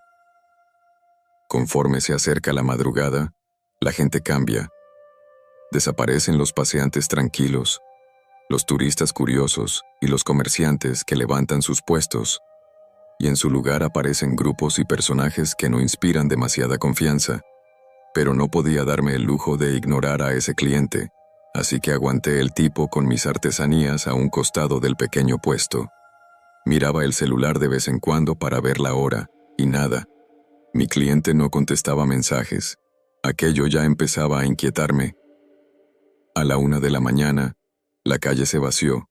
Conforme se acerca la madrugada, la gente cambia. Desaparecen los paseantes tranquilos, los turistas curiosos y los comerciantes que levantan sus puestos, y en su lugar aparecen grupos y personajes que no inspiran demasiada confianza. Pero no podía darme el lujo de ignorar a ese cliente, así que aguanté el tipo con mis artesanías a un costado del pequeño puesto. Miraba el celular de vez en cuando para ver la hora, y nada. Mi cliente no contestaba mensajes. Aquello ya empezaba a inquietarme. A la 1 de la mañana, la calle se vació.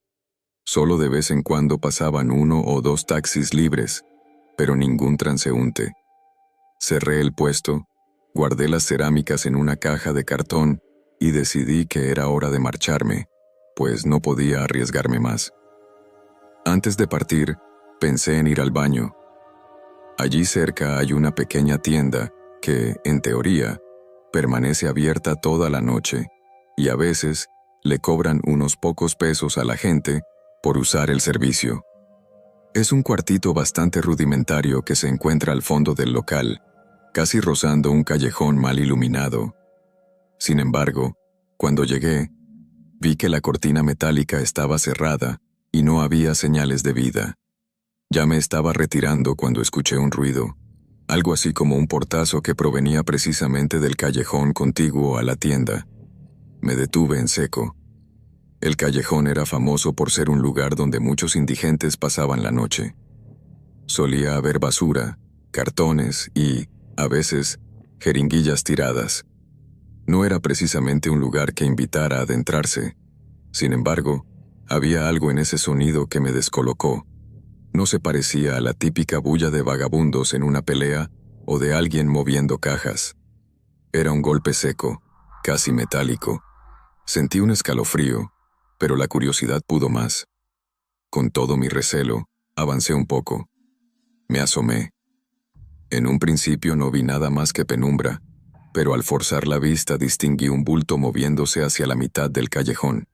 Solo de vez en cuando pasaban 1 o 2 taxis libres, pero ningún transeúnte. Cerré el puesto, guardé las cerámicas en una caja de cartón y decidí que era hora de marcharme, pues no podía arriesgarme más. Antes de partir, pensé en ir al baño. Allí cerca hay una pequeña tienda que, en teoría, permanece abierta toda la noche y a veces le cobran unos pocos pesos a la gente por usar el servicio. Es un cuartito bastante rudimentario que se encuentra al fondo del local, casi rozando un callejón mal iluminado. Sin embargo, cuando llegué, vi que la cortina metálica estaba cerrada y no había señales de vida. Ya me estaba retirando cuando escuché un ruido, algo así como un portazo que provenía precisamente del callejón contiguo a la tienda. Me detuve en seco. El callejón era famoso por ser un lugar donde muchos indigentes pasaban la noche. Solía haber basura, cartones y, a veces, jeringuillas tiradas. No era precisamente un lugar que invitara a adentrarse. Sin embargo, había algo en ese sonido que me descolocó. No se parecía a la típica bulla de vagabundos en una pelea o de alguien moviendo cajas. Era un golpe seco, casi metálico. Sentí un escalofrío, pero la curiosidad pudo más. Con todo mi recelo, avancé un poco. Me asomé. En un principio no vi nada más que penumbra, pero al forzar la vista distinguí un bulto moviéndose hacia la mitad del callejón.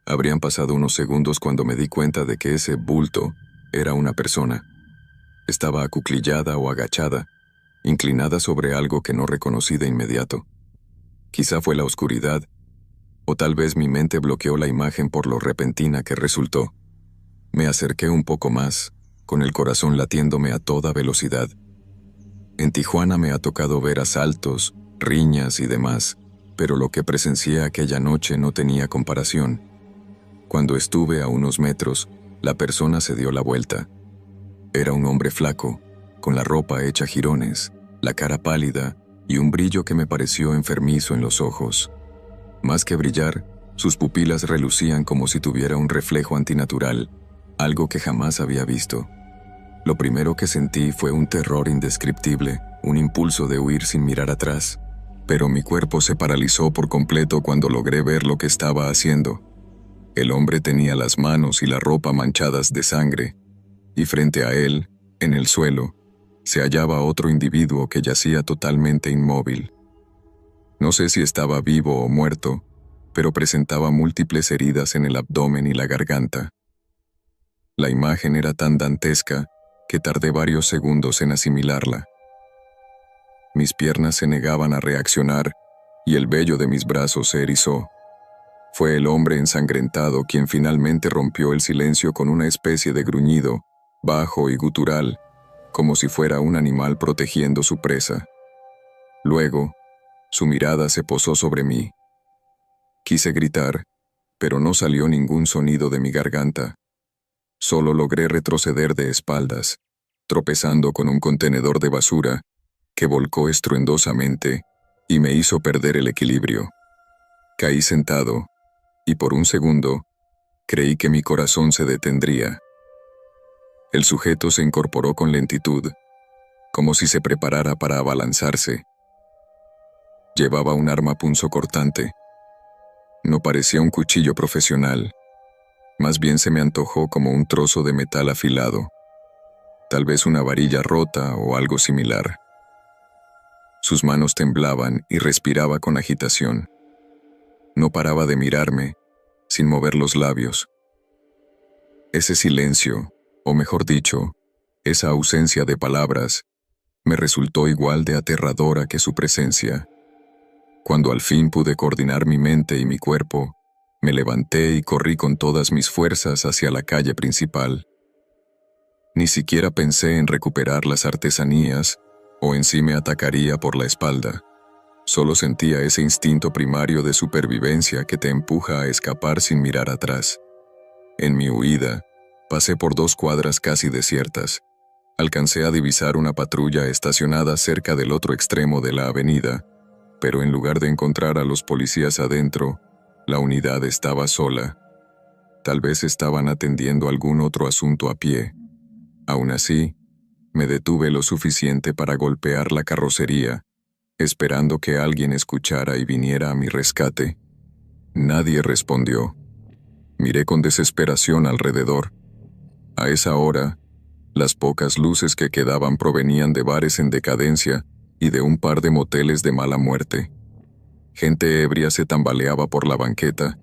Habrían pasado unos segundos cuando me di cuenta de que ese bulto era una persona. Estaba acuclillada o agachada, inclinada sobre algo que no reconocí de inmediato. Quizá fue la oscuridad, o tal vez mi mente bloqueó la imagen por lo repentina que resultó. Me acerqué un poco más, con el corazón latiéndome a toda velocidad. En Tijuana me ha tocado ver asaltos, riñas y demás, pero lo que presencié aquella noche no tenía comparación. Cuando estuve a unos metros, la persona se dio la vuelta. Era un hombre flaco, con la ropa hecha jirones, la cara pálida y un brillo que me pareció enfermizo en los ojos. Más que brillar, sus pupilas relucían como si tuviera un reflejo antinatural, algo que jamás había visto. Lo primero que sentí fue un terror indescriptible, un impulso de huir sin mirar atrás, pero mi cuerpo se paralizó por completo cuando logré ver lo que estaba haciendo. El hombre tenía las manos y la ropa manchadas de sangre, y frente a él, en el suelo, se hallaba otro individuo que yacía totalmente inmóvil. No sé si estaba vivo o muerto, pero presentaba múltiples heridas en el abdomen y la garganta. La imagen era tan dantesca que tardé varios segundos en asimilarla. Mis piernas se negaban a reaccionar y el vello de mis brazos se erizó. Fue el hombre ensangrentado quien finalmente rompió el silencio con una especie de gruñido, bajo y gutural, como si fuera un animal protegiendo su presa. Luego, su mirada se posó sobre mí. Quise gritar, pero no salió ningún sonido de mi garganta. Solo logré retroceder de espaldas, tropezando con un contenedor de basura que volcó estruendosamente y me hizo perder el equilibrio. Caí sentado, y por un segundo, creí que mi corazón se detendría. El sujeto se incorporó con lentitud, como si se preparara para abalanzarse. Llevaba un arma punzocortante. No parecía un cuchillo profesional. Más bien se me antojó como un trozo de metal afilado. Tal vez una varilla rota o algo similar. Sus manos temblaban y respiraba con agitación. No paraba de mirarme, sin mover los labios. Ese silencio, o mejor dicho, esa ausencia de palabras, me resultó igual de aterradora que su presencia. Cuando al fin pude coordinar mi mente y mi cuerpo, me levanté y corrí con todas mis fuerzas hacia la calle principal. Ni siquiera pensé en recuperar las artesanías o en si me atacaría por la espalda. Solo sentía ese instinto primario de supervivencia que te empuja a escapar sin mirar atrás. En mi huida, pasé por 2 cuadras casi desiertas. Alcancé a divisar una patrulla estacionada cerca del otro extremo de la avenida, pero en lugar de encontrar a los policías adentro, la unidad estaba sola. Tal vez estaban atendiendo algún otro asunto a pie. Aún así, me detuve lo suficiente para golpear la carrocería, esperando que alguien escuchara y viniera a mi rescate. Nadie respondió. Miré con desesperación alrededor. A esa hora, las pocas luces que quedaban provenían de bares en decadencia y de un par de moteles de mala muerte. Gente ebria se tambaleaba por la banqueta,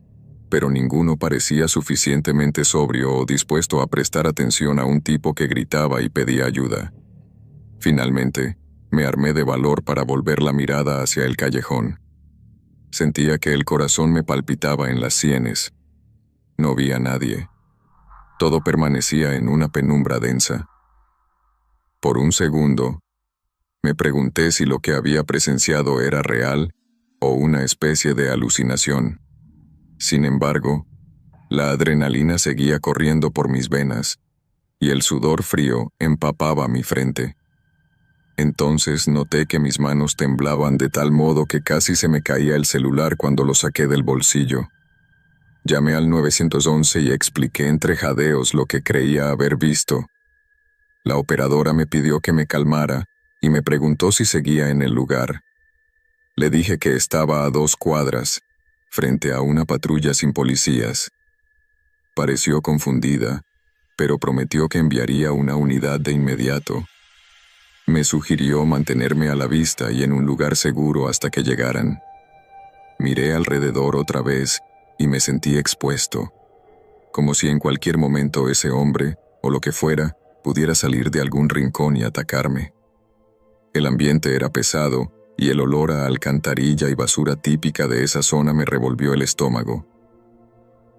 pero ninguno parecía suficientemente sobrio o dispuesto a prestar atención a un tipo que gritaba y pedía ayuda. Finalmente, Me armé de valor para volver la mirada hacia el callejón. Sentía que el corazón me palpitaba en las sienes. No vi a nadie. Todo permanecía en una penumbra densa. Por un segundo, me pregunté si lo que había presenciado era real o una especie de alucinación. Sin embargo, la adrenalina seguía corriendo por mis venas y el sudor frío empapaba mi frente. Entonces noté que mis manos temblaban de tal modo que casi se me caía el celular cuando lo saqué del bolsillo. Llamé al 911 y expliqué entre jadeos lo que creía haber visto. La operadora me pidió que me calmara y me preguntó si seguía en el lugar. Le dije que estaba a 2 cuadras, frente a una patrulla sin policías. Pareció confundida, pero prometió que enviaría una unidad de inmediato. Me sugirió mantenerme a la vista y en un lugar seguro hasta que llegaran. Miré alrededor otra vez y me sentí expuesto, como si en cualquier momento ese hombre, o lo que fuera, pudiera salir de algún rincón y atacarme. El ambiente era pesado y el olor a alcantarilla y basura típica de esa zona me revolvió el estómago.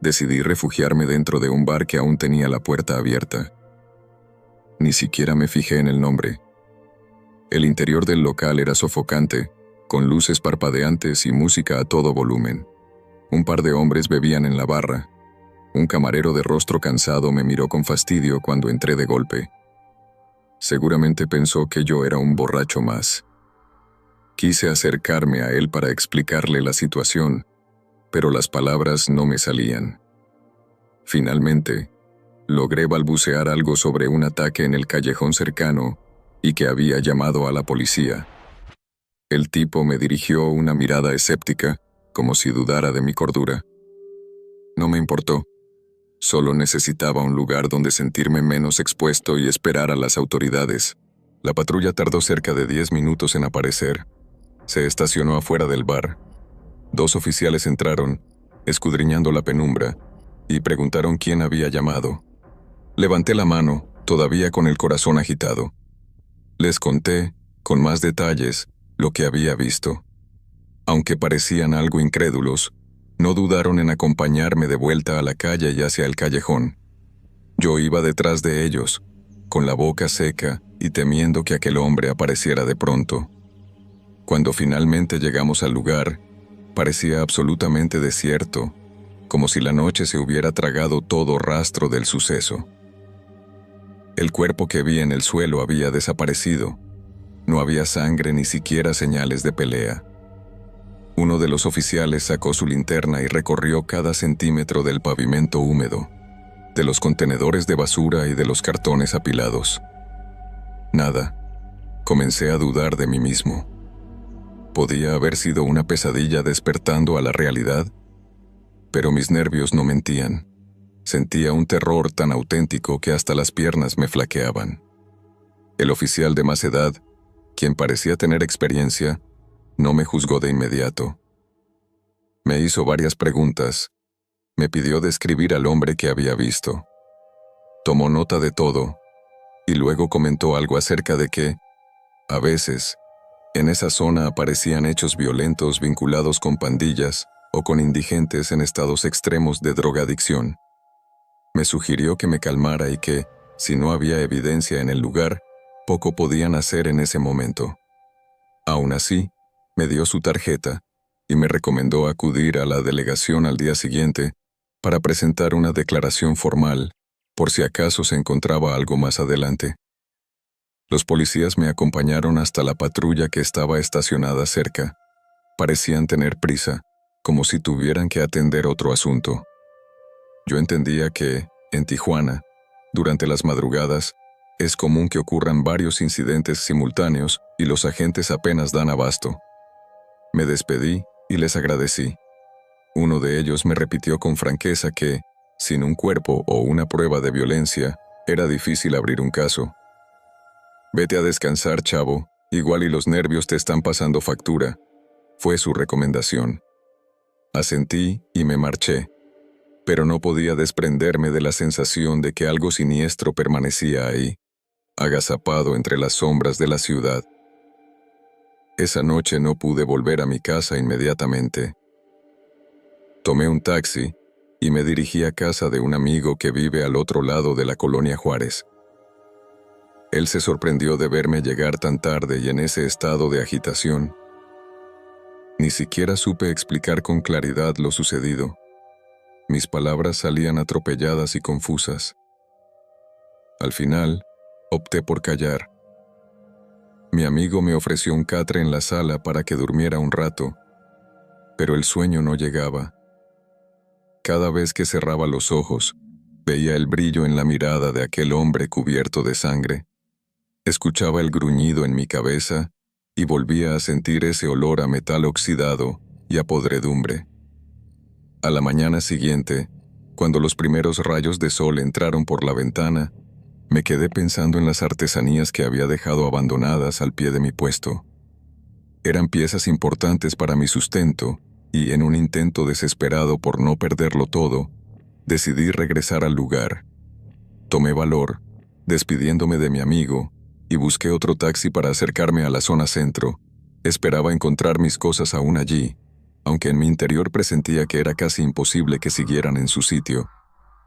Decidí refugiarme dentro de un bar que aún tenía la puerta abierta. Ni siquiera me fijé en el nombre. El interior del local era sofocante, con luces parpadeantes y música a todo volumen. Un par de hombres bebían en la barra. Un camarero de rostro cansado me miró con fastidio cuando entré de golpe. Seguramente pensó que yo era un borracho más. Quise acercarme a él para explicarle la situación, pero las palabras no me salían. Finalmente, logré balbucear algo sobre un ataque en el callejón cercano y que había llamado a la policía. El tipo me dirigió una mirada escéptica, como si dudara de mi cordura. No me importó. Solo necesitaba un lugar donde sentirme menos expuesto y esperar a las autoridades. La patrulla tardó cerca de 10 minutos en aparecer. Se estacionó afuera del bar. 2 oficiales entraron, escudriñando la penumbra, y preguntaron quién había llamado. Levanté la mano, todavía con el corazón agitado. Les conté, con más detalles, lo que había visto. Aunque parecían algo incrédulos, no dudaron en acompañarme de vuelta a la calle y hacia el callejón. Yo iba detrás de ellos, con la boca seca y temiendo que aquel hombre apareciera de pronto. Cuando finalmente llegamos al lugar, parecía absolutamente desierto, como si la noche se hubiera tragado todo rastro del suceso. El cuerpo que vi en el suelo había desaparecido. No había sangre ni siquiera señales de pelea. Uno de los oficiales sacó su linterna y recorrió cada centímetro del pavimento húmedo, de los contenedores de basura y de los cartones apilados. Nada. Comencé a dudar de mí mismo. ¿Podía haber sido una pesadilla despertando a la realidad? Pero mis nervios no mentían. Sentía un terror tan auténtico que hasta las piernas me flaqueaban. El oficial de más edad, quien parecía tener experiencia, no me juzgó de inmediato. Me hizo varias preguntas. Me pidió describir al hombre que había visto. Tomó nota de todo, y luego comentó algo acerca de que, a veces, en esa zona aparecían hechos violentos vinculados con pandillas o con indigentes en estados extremos de drogadicción. Me sugirió que me calmara y que, si no había evidencia en el lugar, poco podían hacer en ese momento. Aún así, me dio su tarjeta y me recomendó acudir a la delegación al día siguiente para presentar una declaración formal, por si acaso se encontraba algo más adelante. Los policías me acompañaron hasta la patrulla que estaba estacionada cerca. Parecían tener prisa, como si tuvieran que atender otro asunto. Yo entendía que, en Tijuana, durante las madrugadas, es común que ocurran varios incidentes simultáneos y los agentes apenas dan abasto. Me despedí y les agradecí. Uno de ellos me repitió con franqueza que, sin un cuerpo o una prueba de violencia, era difícil abrir un caso. «Vete a descansar, chavo, igual y los nervios te están pasando factura», fue su recomendación. Asentí y me marché, pero no podía desprenderme de la sensación de que algo siniestro permanecía ahí, agazapado entre las sombras de la ciudad. Esa noche no pude volver a mi casa inmediatamente. Tomé un taxi y me dirigí a casa de un amigo que vive al otro lado de la colonia Juárez. Él se sorprendió de verme llegar tan tarde y en ese estado de agitación. Ni siquiera supe explicar con claridad lo sucedido. Mis palabras salían atropelladas y confusas. Al final, opté por callar. Mi amigo me ofreció un catre en la sala para que durmiera un rato, pero el sueño no llegaba. Cada vez que cerraba los ojos, veía el brillo en la mirada de aquel hombre cubierto de sangre. Escuchaba el gruñido en mi cabeza y volvía a sentir ese olor a metal oxidado y a podredumbre. A la mañana siguiente, cuando los primeros rayos de sol entraron por la ventana, me quedé pensando en las artesanías que había dejado abandonadas al pie de mi puesto. Eran piezas importantes para mi sustento y, en un intento desesperado por no perderlo todo, decidí regresar al lugar. Tomé valor, despidiéndome de mi amigo, y busqué otro taxi para acercarme a la zona centro. Esperaba encontrar mis cosas aún allí, aunque en mi interior presentía que era casi imposible que siguieran en su sitio.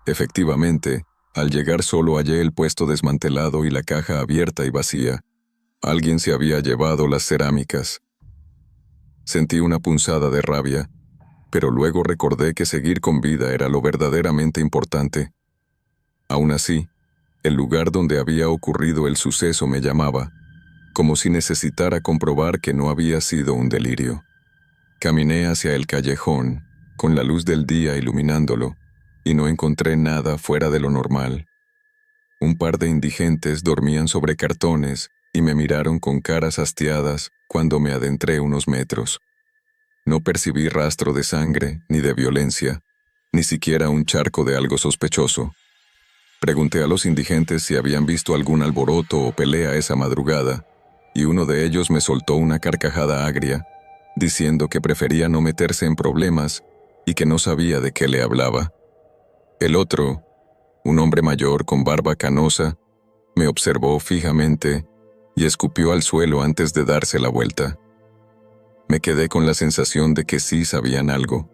Efectivamente, al llegar solo hallé el puesto desmantelado y la caja abierta y vacía. Alguien se había llevado las cerámicas. Sentí una punzada de rabia, pero luego recordé que seguir con vida era lo verdaderamente importante. Aún así, el lugar donde había ocurrido el suceso me llamaba, como si necesitara comprobar que no había sido un delirio. Caminé hacia el callejón, con la luz del día iluminándolo, y no encontré nada fuera de lo normal. Un par de indigentes dormían sobre cartones y me miraron con caras hastiadas cuando me adentré unos metros. No percibí rastro de sangre ni de violencia, ni siquiera un charco de algo sospechoso. Pregunté a los indigentes si habían visto algún alboroto o pelea esa madrugada, y uno de ellos me soltó una carcajada agria, diciendo que prefería no meterse en problemas y que no sabía de qué le hablaba. El otro, un hombre mayor con barba canosa, me observó fijamente y escupió al suelo antes de darse la vuelta. Me quedé con la sensación de que sí sabían algo,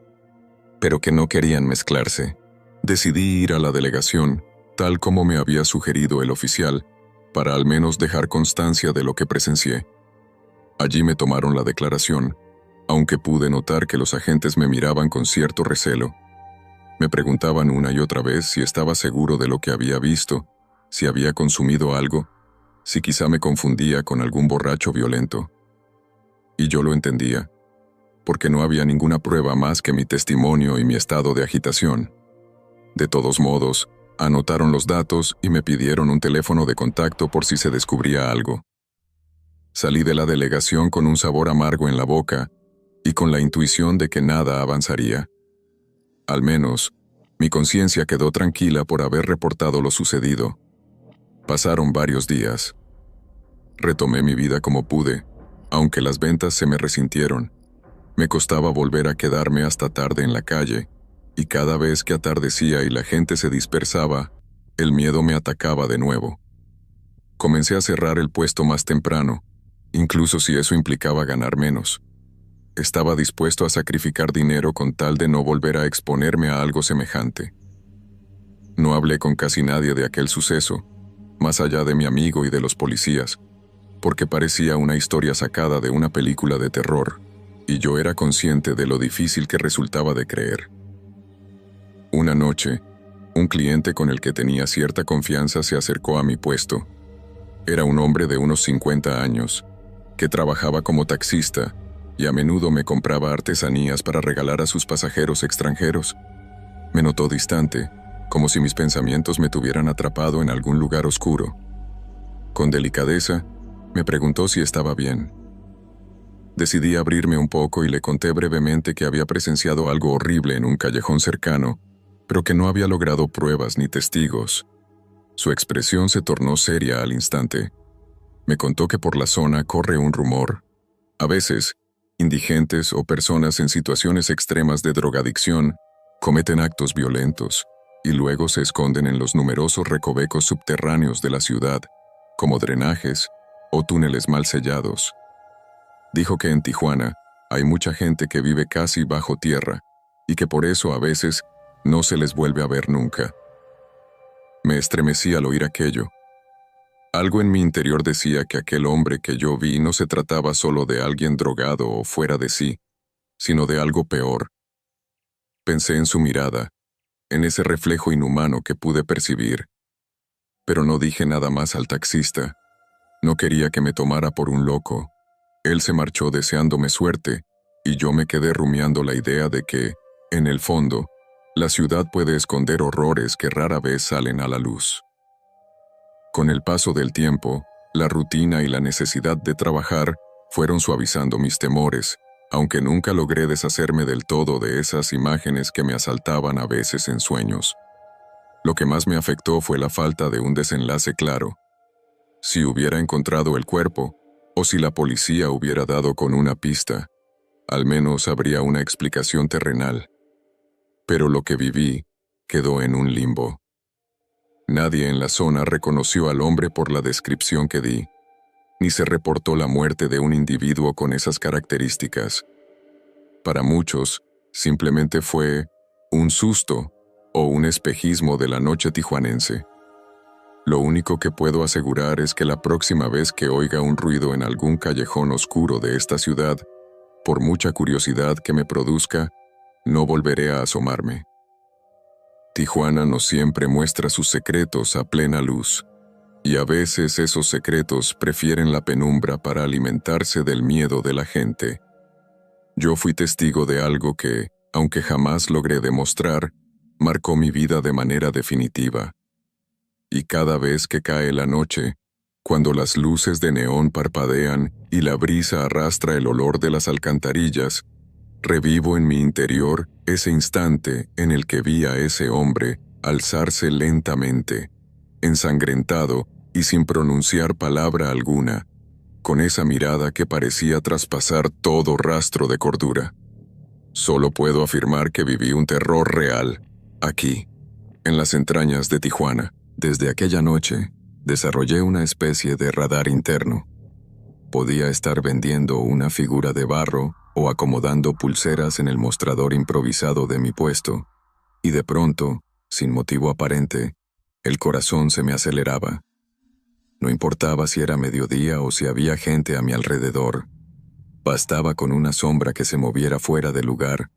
pero que no querían mezclarse. Decidí ir a la delegación, tal como me había sugerido el oficial, para al menos dejar constancia de lo que presencié. Allí me tomaron la declaración, aunque pude notar que los agentes me miraban con cierto recelo. Me preguntaban una y otra vez si estaba seguro de lo que había visto, si había consumido algo, si quizá me confundía con algún borracho violento. Y yo lo entendía, porque no había ninguna prueba más que mi testimonio y mi estado de agitación. De todos modos, anotaron los datos y me pidieron un teléfono de contacto por si se descubría algo. Salí de la delegación con un sabor amargo en la boca y con la intuición de que nada avanzaría. Al menos, mi conciencia quedó tranquila por haber reportado lo sucedido. Pasaron varios días. Retomé mi vida como pude, aunque las ventas se me resintieron. Me costaba volver a quedarme hasta tarde en la calle, y cada vez que atardecía y la gente se dispersaba, el miedo me atacaba de nuevo. Comencé a cerrar el puesto más temprano, incluso si eso implicaba ganar menos. Estaba dispuesto a sacrificar dinero con tal de no volver a exponerme a algo semejante. No hablé con casi nadie de aquel suceso, más allá de mi amigo y de los policías, porque parecía una historia sacada de una película de terror, y yo era consciente de lo difícil que resultaba de creer. Una noche, un cliente con el que tenía cierta confianza se acercó a mi puesto. Era un hombre de unos 50 años, que trabajaba como taxista y a menudo me compraba artesanías para regalar a sus pasajeros extranjeros. Me notó distante, como si mis pensamientos me tuvieran atrapado en algún lugar oscuro. Con delicadeza, me preguntó si estaba bien. Decidí abrirme un poco y le conté brevemente que había presenciado algo horrible en un callejón cercano, pero que no había logrado pruebas ni testigos. Su expresión se tornó seria al instante. Me contó que por la zona corre un rumor. A veces, indigentes o personas en situaciones extremas de drogadicción cometen actos violentos y luego se esconden en los numerosos recovecos subterráneos de la ciudad, como drenajes o túneles mal sellados. Dijo que en Tijuana hay mucha gente que vive casi bajo tierra y que por eso a veces no se les vuelve a ver nunca. Me estremecí al oír aquello. Algo en mi interior decía que aquel hombre que yo vi no se trataba solo de alguien drogado o fuera de sí, sino de algo peor. Pensé en su mirada, en ese reflejo inhumano que pude percibir. Pero no dije nada más al taxista. No quería que me tomara por un loco. Él se marchó deseándome suerte, y yo me quedé rumiando la idea de que, en el fondo, la ciudad puede esconder horrores que rara vez salen a la luz. Con el paso del tiempo, la rutina y la necesidad de trabajar fueron suavizando mis temores, aunque nunca logré deshacerme del todo de esas imágenes que me asaltaban a veces en sueños. Lo que más me afectó fue la falta de un desenlace claro. Si hubiera encontrado el cuerpo, o si la policía hubiera dado con una pista, al menos habría una explicación terrenal. Pero lo que viví quedó en un limbo. Nadie en la zona reconoció al hombre por la descripción que di, ni se reportó la muerte de un individuo con esas características. Para muchos, simplemente fue un susto o un espejismo de la noche tijuanense. Lo único que puedo asegurar es que la próxima vez que oiga un ruido en algún callejón oscuro de esta ciudad, por mucha curiosidad que me produzca, no volveré a asomarme. Tijuana no siempre muestra sus secretos a plena luz, y a veces esos secretos prefieren la penumbra para alimentarse del miedo de la gente. Yo fui testigo de algo que, aunque jamás logré demostrar, marcó mi vida de manera definitiva. Y cada vez que cae la noche, cuando las luces de neón parpadean y la brisa arrastra el olor de las alcantarillas, revivo en mi interior ese instante en el que vi a ese hombre alzarse lentamente, ensangrentado y sin pronunciar palabra alguna, con esa mirada que parecía traspasar todo rastro de cordura. Solo puedo afirmar que viví un terror real, aquí, en las entrañas de Tijuana. Desde aquella noche, desarrollé una especie de radar interno. Podía estar vendiendo una figura de barro o acomodando pulseras en el mostrador improvisado de mi puesto, y de pronto, sin motivo aparente, el corazón se me aceleraba. No importaba si era mediodía o si había gente a mi alrededor. Bastaba con una sombra que se moviera fuera de lugar,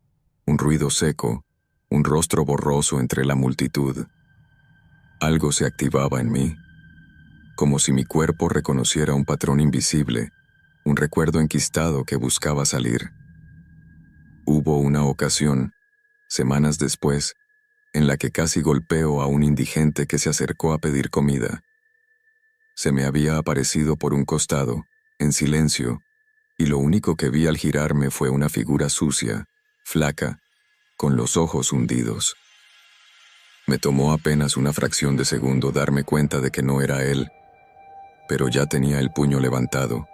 un ruido seco, un rostro borroso entre la multitud. Algo se activaba en mí, como si mi cuerpo reconociera un patrón invisible, un recuerdo enquistado que buscaba salir. Hubo una ocasión, semanas después, en la que casi golpeo a un indigente que se acercó a pedir comida. Se me había aparecido por un costado, en silencio, y lo único que vi al girarme fue una figura sucia, flaca, con los ojos hundidos. Me tomó apenas una fracción de segundo darme cuenta de que no era él, pero ya tenía el puño levantado.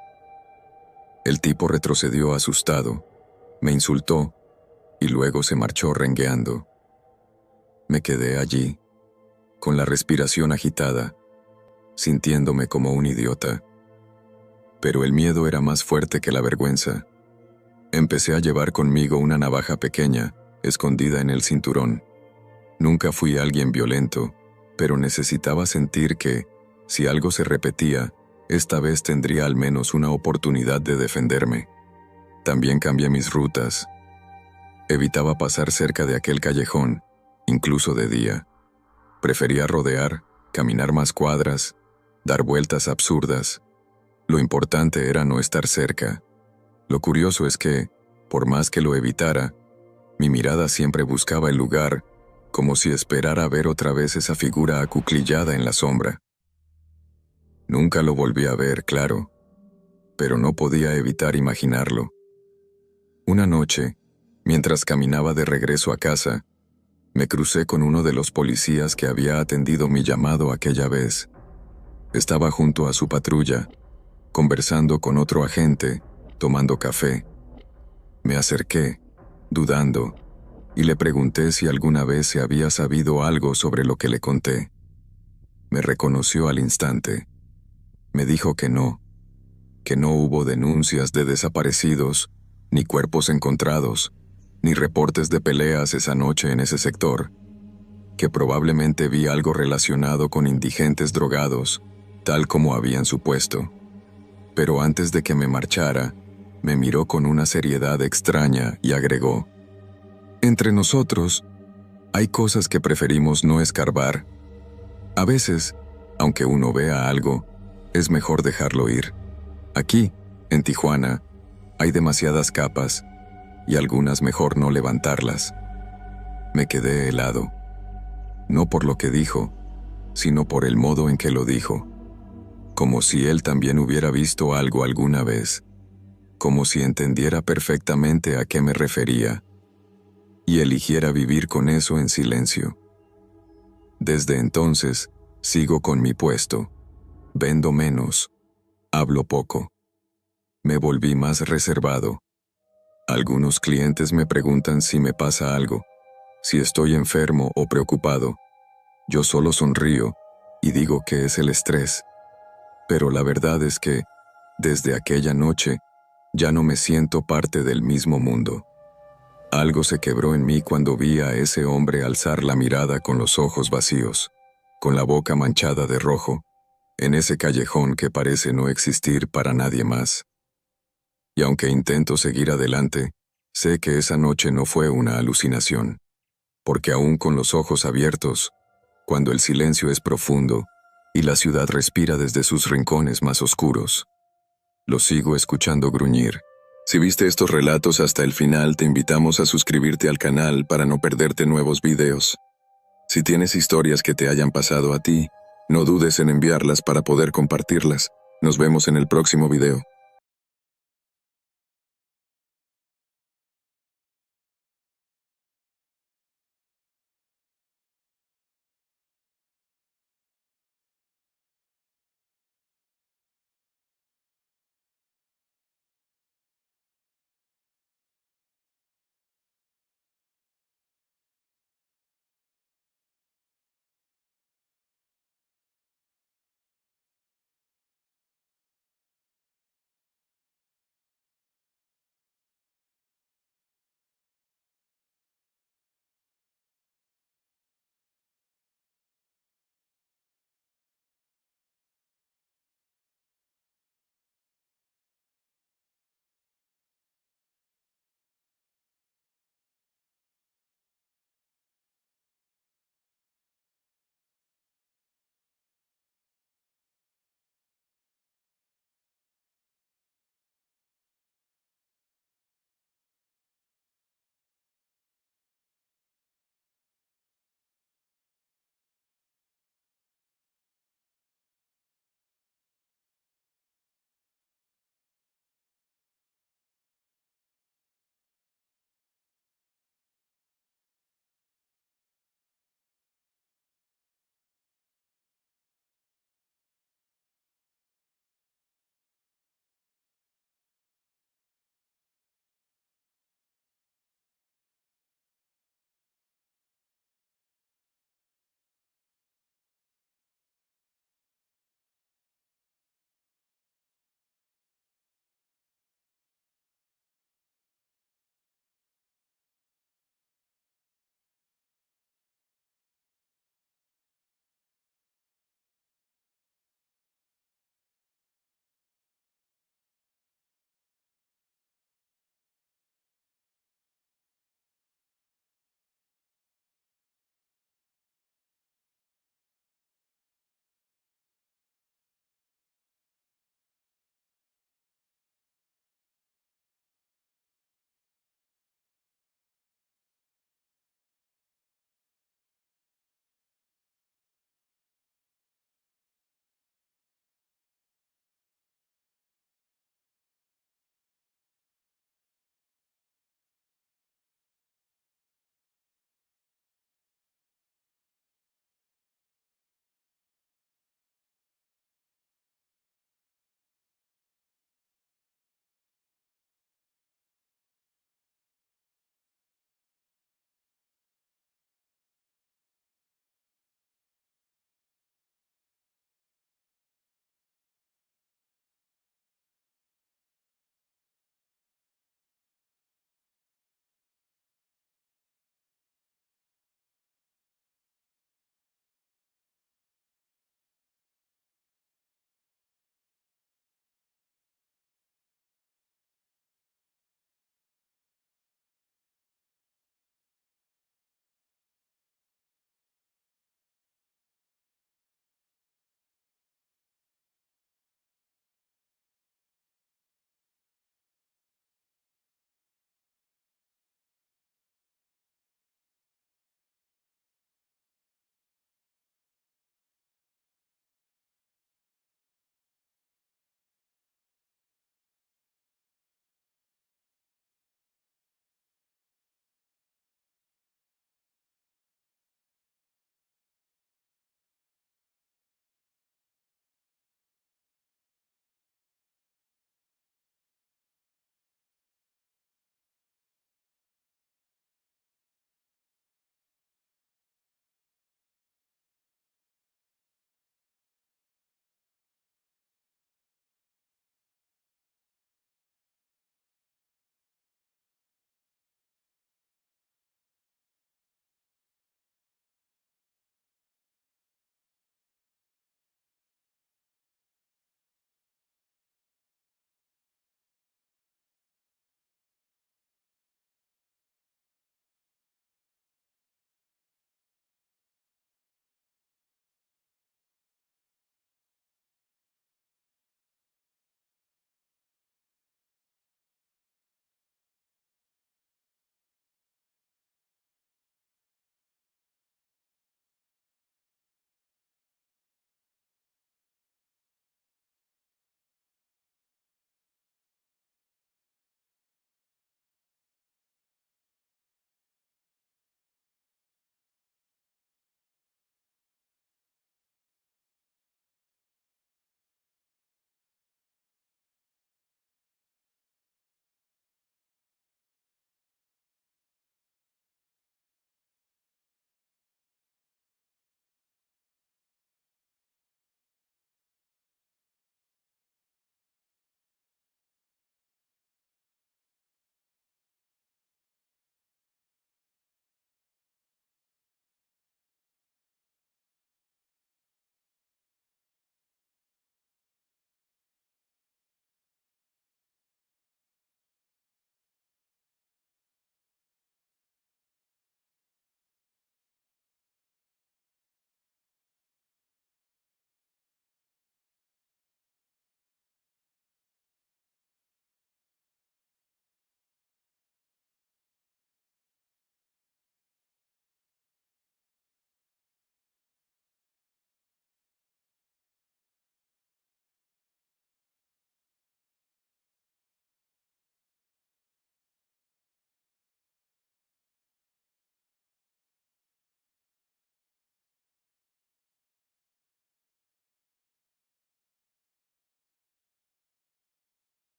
El tipo retrocedió asustado, me insultó y luego se marchó rengueando. Me quedé allí, con la respiración agitada, sintiéndome como un idiota. Pero el miedo era más fuerte que la vergüenza. Empecé a llevar conmigo una navaja pequeña, escondida en el cinturón. Nunca fui alguien violento, pero necesitaba sentir que, si algo se repetía, esta vez tendría al menos una oportunidad de defenderme. También cambié mis rutas. Evitaba pasar cerca de aquel callejón, incluso de día. Prefería rodear, caminar más cuadras, dar vueltas absurdas. Lo importante era no estar cerca. Lo curioso es que, por más que lo evitara, mi mirada siempre buscaba el lugar, como si esperara ver otra vez esa figura acuclillada en la sombra. Nunca lo volví a ver, claro, pero no podía evitar imaginarlo. Una noche, mientras caminaba de regreso a casa, me crucé con uno de los policías que había atendido mi llamado aquella vez. Estaba junto a su patrulla, conversando con otro agente, tomando café. Me acerqué, dudando, y le pregunté si alguna vez se había sabido algo sobre lo que le conté. Me reconoció al instante. Me dijo que no, que no hubo denuncias de desaparecidos, ni cuerpos encontrados, ni reportes de peleas esa noche en ese sector, que probablemente vi algo relacionado con indigentes drogados, tal como habían supuesto. Pero antes de que me marchara, me miró con una seriedad extraña y agregó: «Entre nosotros, hay cosas que preferimos no escarbar. A veces, aunque uno vea algo, es mejor dejarlo ir. Aquí, en Tijuana, hay demasiadas capas, y algunas mejor no levantarlas». Me quedé helado, no por lo que dijo, sino por el modo en que lo dijo, como si él también hubiera visto algo alguna vez, como si entendiera perfectamente a qué me refería, y eligiera vivir con eso en silencio. Desde entonces, sigo con mi puesto, vendo menos, hablo poco. Me volví más reservado. Algunos clientes me preguntan si me pasa algo, si estoy enfermo o preocupado. Yo solo sonrío y digo que es el estrés. Pero la verdad es que, desde aquella noche, ya no me siento parte del mismo mundo. Algo se quebró en mí cuando vi a ese hombre alzar la mirada con los ojos vacíos, con la boca manchada de rojo, en ese callejón que parece no existir para nadie más. Y aunque intento seguir adelante, sé que esa noche no fue una alucinación, porque aún con los ojos abiertos, cuando el silencio es profundo y la ciudad respira desde sus rincones más oscuros, lo sigo escuchando gruñir. Si viste estos relatos hasta el final, te invitamos a suscribirte al canal para no perderte nuevos videos. Si tienes historias que te hayan pasado a ti, no dudes en enviarlas para poder compartirlas. Nos vemos en el próximo video.